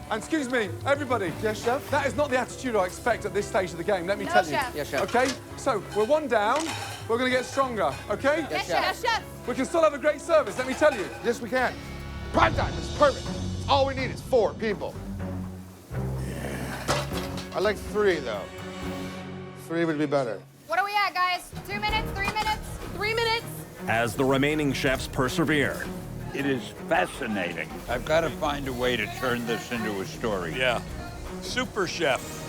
A: And excuse me, everybody. Yes, Chef? That is not the attitude I expect at this stage of the game, let me tell you.
D: Chef.
S: Yes, Chef.
A: Okay, so we're one down. We're going to get stronger, okay?
D: Yes, Chef. Yes, Chef.
A: We can still have a great service, let me tell you.
K: Yes, we can. Prime time is perfect. All we need is 4 people. Yeah. I like 3, though. 3 would be better.
D: What are we at, guys? 2 minutes, 3 minutes?
Q: 3 minutes.
G: As the remaining chefs persevere.
W: It is fascinating. I've got to find a way to turn this into a story.
G: Yeah. Super chef.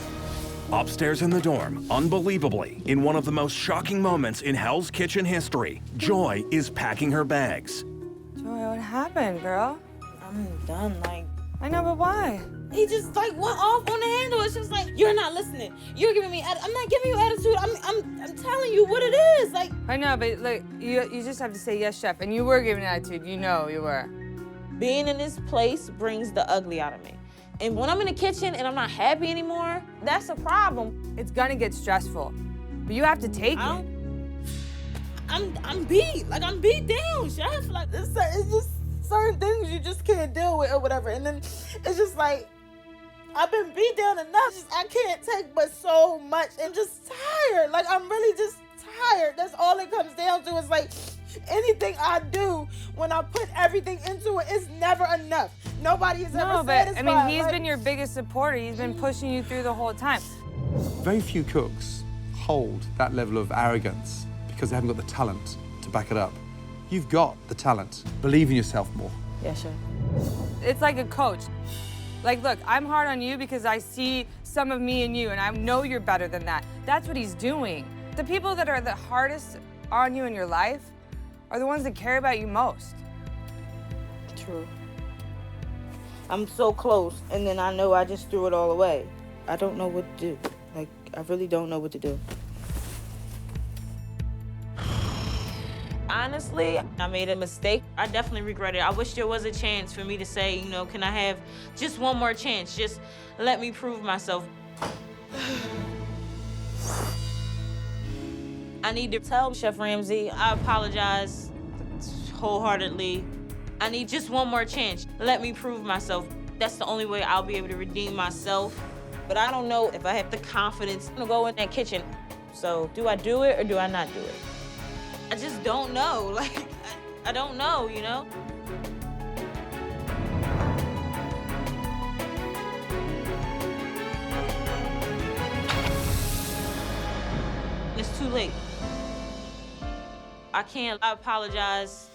G: Upstairs in the dorm, unbelievably, in one of the most shocking moments in Hell's Kitchen history, Joy is packing her bags.
H: Joy, what happened, girl?
R: I'm done, like.
H: I know, but why?
R: He just like went off on the handle. It's just like, you're not listening. You're giving me, I'm not giving you attitude. I'm telling you what it is. Like.
H: I know, but look, you just have to say yes, Chef. And you were giving attitude. You know you were.
R: Being in this place brings the ugly out of me. And when I'm in the kitchen and I'm not happy anymore, that's a problem.
H: It's gonna get stressful, but you have to take it.
R: I'm beat. Like, I'm beat down, Chef. Like, it's just certain things you just can't deal with or whatever. And then it's just like, I've been beat down enough. I can't take but so much and just tired. Like, I'm really just tired. That's all it comes down to. Is like, anything I do, when I put everything into it, it's never enough. Nobody is ever satisfied.
H: I mean, he's been your biggest supporter. He's been pushing you through the whole time.
A: Very few cooks hold that level of arrogance because they haven't got the talent to back it up. You've got the talent. Believe in yourself more.
H: Yeah, sure. It's like a coach. Like, look, I'm hard on you because I see some of me in you, and I know you're better than that. That's what he's doing. The people that are the hardest on you in your life are the ones that care about you most.
R: True. I'm so close, and then I know I just threw it all away. I don't know what to do. Like, I really don't know what to do. Honestly, I made a mistake. I definitely regret it. I wish there was a chance for me to say, you know, can I have just one more chance? Just let me prove myself. I need to tell Chef Ramsay, I apologize wholeheartedly. I need just one more chance. Let me prove myself. That's the only way I'll be able to redeem myself. But I don't know if I have the confidence to go in that kitchen. So do I do it or do I not do it? I just don't know. Like, I don't know, you know? It's too late. I can't. I apologize.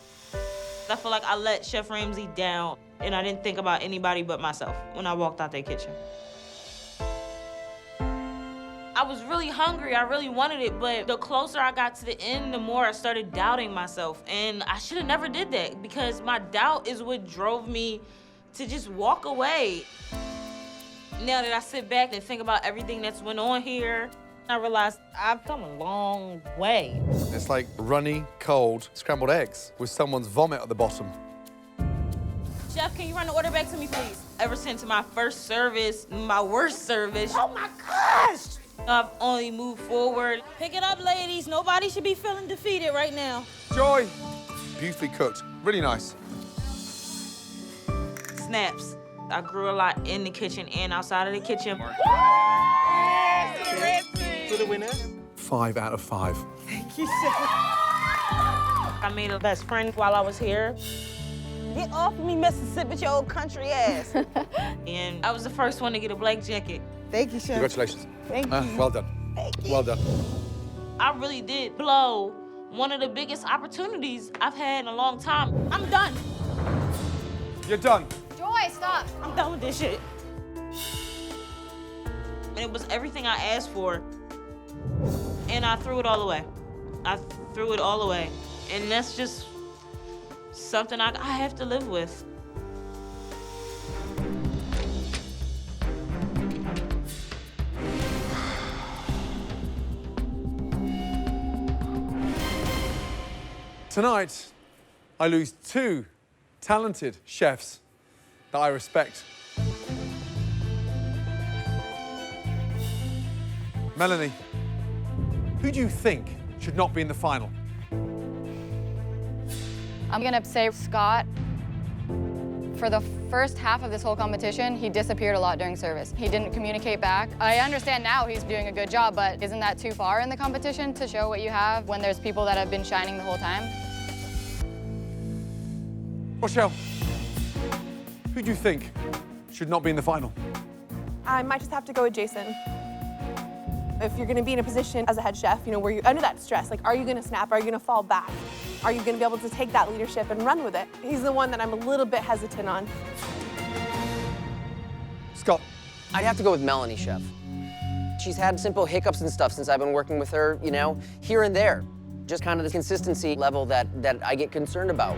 R: I feel like I let Chef Ramsay down, and I didn't think about anybody but myself when I walked out that kitchen. I was really hungry, I really wanted it, but the closer I got to the end, the more I started doubting myself. And I should have never did that, because my doubt is what drove me to just walk away. Now that I sit back and think about everything that's went on here, I realize I've come a long way.
A: It's like runny, cold scrambled eggs with someone's vomit at the bottom.
R: Chef, can you run the order back to me, please? Ever since my first service, my worst service. Oh my gosh! I've only moved forward. Pick it up, ladies. Nobody should be feeling defeated right now.
A: Joy, beautifully cooked, really nice.
R: Snaps. I grew a lot in the kitchen and outside of the kitchen.
P: To the winners.
A: 5 out of 5.
R: Thank you, Chef. I made a best friend while I was here.
L: Get off of me, Mississippi, with your old country ass.
R: And I was the first one to get a black jacket.
L: Thank you, Chef.
A: Congratulations.
L: Thank you.
A: Well done.
L: Thank you.
A: Well done.
R: I really did blow one of the biggest opportunities I've had in a long time. I'm done.
A: You're done.
D: Joy, stop.
R: I'm done with this shit. And it was everything I asked for. And I threw it all away. I threw it all away. And that's just something I have to live with.
A: Tonight, I lose 2 talented chefs that I respect. Melanie, who do you think should not be in the final?
D: I'm gonna say Scott. For the first half of this whole competition, he disappeared a lot during service. He didn't communicate back. I understand now he's doing a good job, but isn't that too far in the competition to show what you have when there's people that have been shining the whole time?
A: Rochelle, who do you think should not be in the final?
Q: I might just have to go with Jason. If you're gonna be in a position as a head chef, you know, where you're under that stress, like, are you gonna snap? Are you gonna fall back? Are you gonna be able to take that leadership and run with it? He's the one that I'm a little bit hesitant on.
A: Scott.
S: I'd have to go with Melanie, chef. She's had simple hiccups and stuff since I've been working with her, you know, here and there. Just kind of the consistency level that I get concerned about.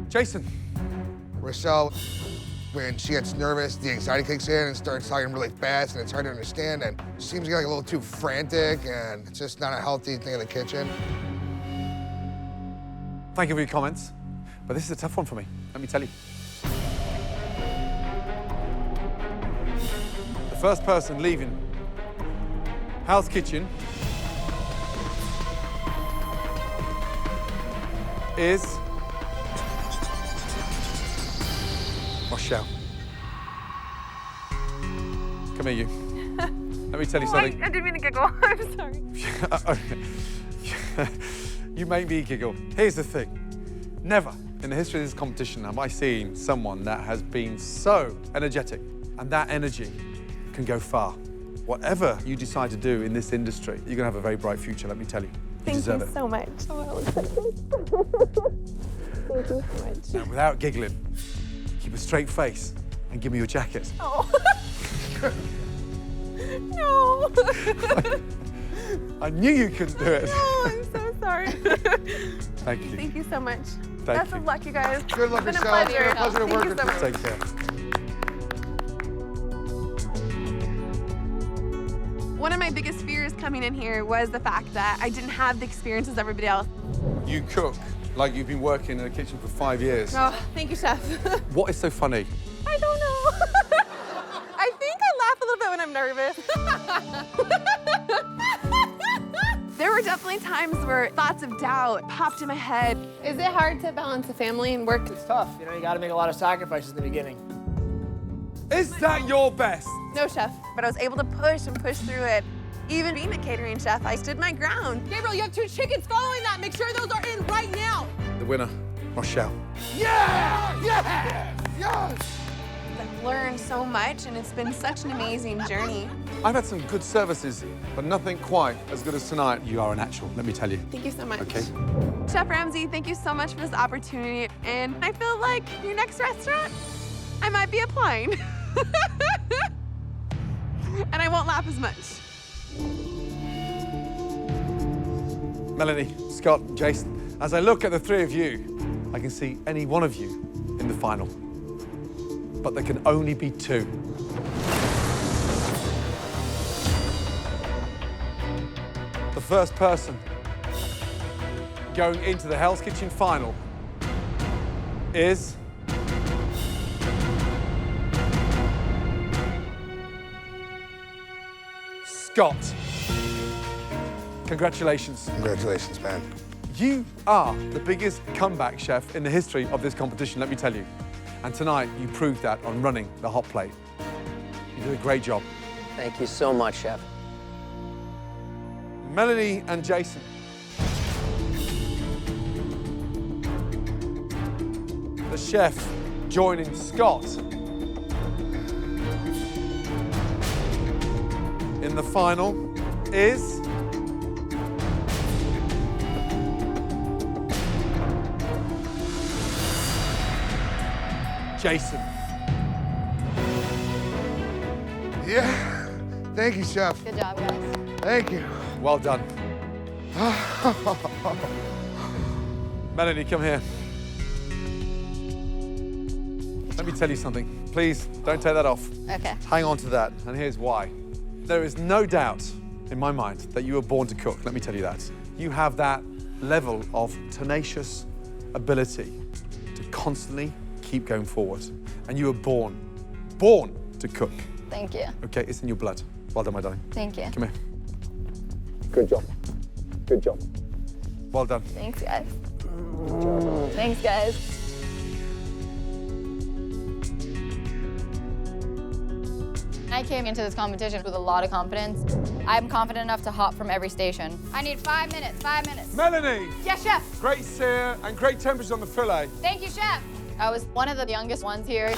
A: Jason.
K: Rochelle, when she gets nervous, the anxiety kicks in and starts talking really fast, and it's hard to understand, and she seems to get like a little too frantic, and it's just not a healthy thing in the kitchen.
A: Thank you for your comments, but this is a tough one for me, let me tell you. The first person leaving Hell's Kitchen is Rochelle. Come here, you. Let me tell you something.
Q: I didn't mean to giggle. I'm sorry.
A: You make me giggle. Here's the thing. Never in the history of this competition have I seen someone that has been so energetic, and that energy can go far. Whatever you decide to do in this industry, you're gonna have a very bright future, let me tell you. You deserve it.
Q: So much. Oh, thank you so much.
A: Now, without giggling, keep a straight face and give me your jacket.
Q: Oh. No.
A: I knew you couldn't do it.
Q: No, I'm so sorry.
A: Thank you.
Q: Thank you so much.
A: Thank
Q: Best
A: you.
Q: of luck, you guys.
K: Good luck,
Q: It's been
K: Rochelle.
Q: a pleasure.
K: It's been a pleasure to work with
Q: Thank you so much.
A: Take care.
Q: One of my biggest fears coming in here was the fact that I didn't have the experience as everybody else.
A: You cook like you've been working in a kitchen for 5 years.
Q: Oh, thank you, chef.
A: What is so funny?
Q: I don't know. I think I laugh a little bit when I'm nervous. There were definitely times where thoughts of doubt popped in my head. Is it hard to balance the family and work?
I: It's tough. You know, you got to make a lot of sacrifices in the beginning.
A: Is that your best?
Q: No, chef, but I was able to push and push through it. Even being a catering chef, I stood my ground.
L: Gabriel, you have 2 chickens following that. Make sure those are in right now.
A: The winner, Rochelle.
K: Yeah! Yes! Yes!
Q: I've learned so much, and it's been such an amazing journey.
A: I've had some good services, but nothing quite as good as tonight. You are a natural, let me tell you.
Q: Thank you so much.
A: Okay.
Q: Chef Ramsay, thank you so much for this opportunity. And I feel like your next restaurant, I might be applying. And I won't laugh as much.
A: Melanie, Scott, Jason, as I look at the 3 of you, I can see any one of you in the final. But there can only be 2. The first person going into the Hell's Kitchen final is Scott. Congratulations.
K: Congratulations, man.
A: You are the biggest comeback chef in the history of this competition, let me tell you. And tonight, you proved that on running the hot plate. You did a great job.
S: Thank you so much, chef.
A: Melanie and Jason. The chef joining Scott in the final is Jason.
K: Yeah. Thank you, chef.
D: Good job, guys.
K: Thank you.
A: Well done. Melanie, come here. Let me tell you something. Please, don't take that off.
D: Okay.
A: Hang on to that, and here's why. There is no doubt in my mind that you were born to cook, let me tell you that. You have that level of tenacious ability to constantly keep going forward. And you were born to cook.
D: Thank you.
A: Okay, it's in your blood. Well done, my darling.
D: Thank you.
A: Come here. Good job. Good job. Well done.
D: Thanks, guys. Thanks, guys. I came into this competition with a lot of confidence. I'm confident enough to hop from every station. I need 5 minutes, 5 minutes.
A: Melanie!
D: Yes, chef.
A: Great sear and great temperature on the fillet.
D: Thank you, chef. I was one of the youngest ones here.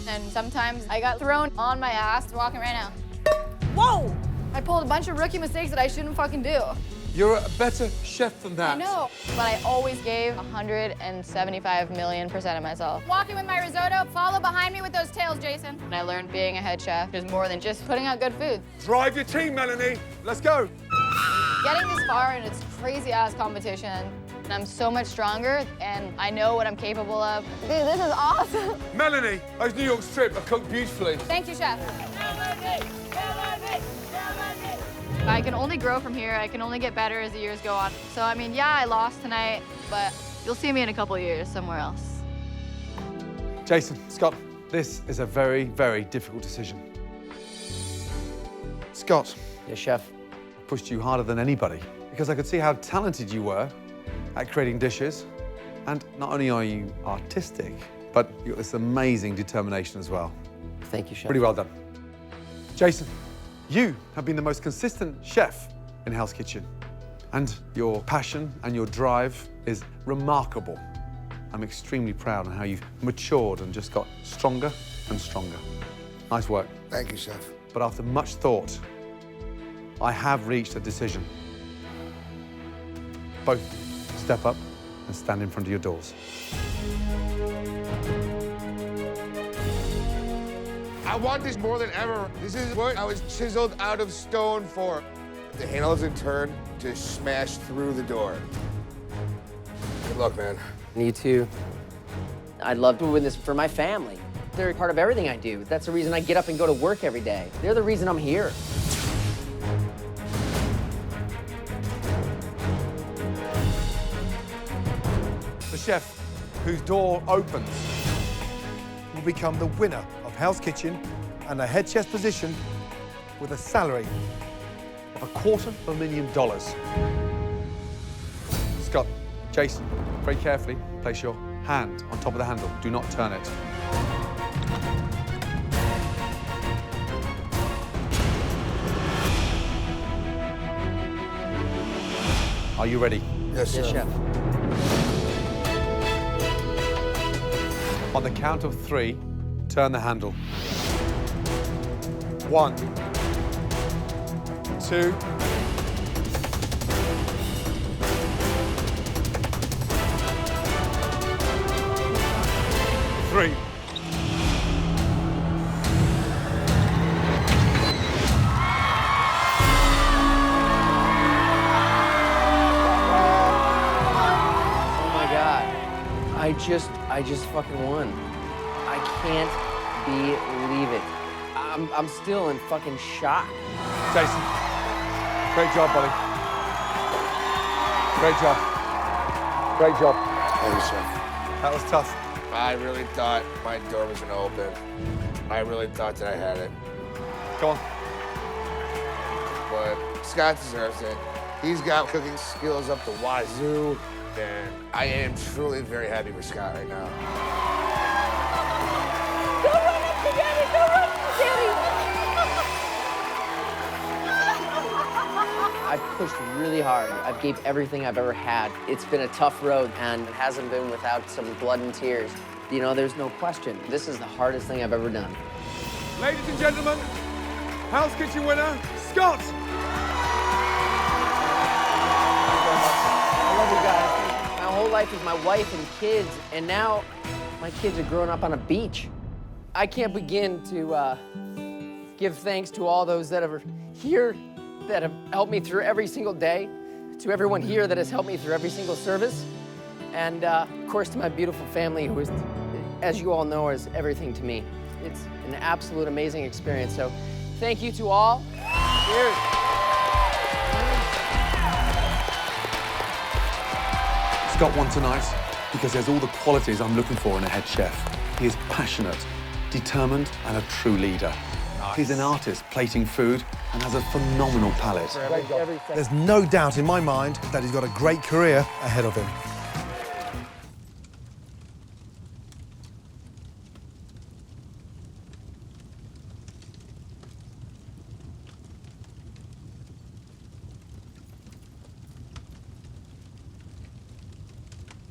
D: And sometimes I got thrown on my ass walking right now. Whoa! I pulled a bunch of rookie mistakes that I shouldn't fucking do.
A: You're a better chef than that.
D: I know, but I always gave 175 million% of myself. Walking with my risotto, follow behind me with those tails, Jason. And I learned being a head chef is more than just putting out good food.
A: Drive your team, Melanie. Let's go.
D: Getting this far in its crazy-ass competition, and I'm so much stronger, and I know what I'm capable of. Dude, this is awesome.
A: Melanie, those New York strip are cooked beautifully.
D: Thank you, chef. I can only grow from here. I can only get better as the years go on. So, I mean, yeah, I lost tonight, but you'll see me in a couple of years somewhere else.
A: Jason, Scott, this is a very, very difficult decision. Scott.
S: Yes, chef.
A: Pushed you harder than anybody because I could see how talented you were at creating dishes. And not only are you artistic, but you've got this amazing determination as well.
S: Thank you, chef.
A: Pretty well done. Jason, you have been the most consistent chef in Hell's Kitchen. And your passion and your drive is remarkable. I'm extremely proud of how you've matured and just got stronger and stronger. Nice work.
K: Thank you, chef.
A: But after much thought, I have reached a decision. Both step up and stand in front of your doors.
K: I want this more than ever. This is what I was chiseled out of stone for. The handle doesn't turn to smash through the door. Good luck, man.
S: Me too. I'd love to win this for my family. They're part of everything I do. That's the reason I get up and go to work every day. They're the reason I'm here.
A: The chef whose door opens will become the winner of Hell's Kitchen and a head chef's position with a salary of $250,000. Scott, Jason, very carefully place your hand on top of the handle. Do not turn it. Are you ready?
K: Yes, sir.
S: Yes, chef.
A: On the count of 3, turn the handle. 1, 2, 3.
S: I just fucking won. I can't believe it. I'm still in fucking shock.
A: Jason, great job, buddy. Great job. Great job.
K: Thank you, chef.
A: That was tough.
K: I really thought my door was gonna open. I really thought that I had it.
A: Go on.
K: But Scott deserves it. He's got cooking skills up the wazoo, and I am truly very happy for Scott right now.
L: Go run up to Daddy! Go run up to Daddy!
S: I've pushed really hard. I've gave everything I've ever had. It's been a tough road, and it hasn't been without some blood and tears. You know, there's no question. This is the hardest thing I've ever done.
A: Ladies and gentlemen, Hell's Kitchen winner, Scott!
S: I love you guys. My whole life is my wife and kids, and now my kids are growing up on a beach. I can't begin to give thanks to all those that are here, that have helped me through every single day, to everyone here that has helped me through every single service, and of course to my beautiful family who is, as you all know, is everything to me. It's an absolute amazing experience, so thank you to all. Cheers.
A: Scott won tonight because he has all the qualities I'm looking for in a head chef. He is passionate, determined, and a true leader. He's an artist plating food and has a phenomenal palate.
M: There's no doubt in my mind that he's got a great career ahead of him.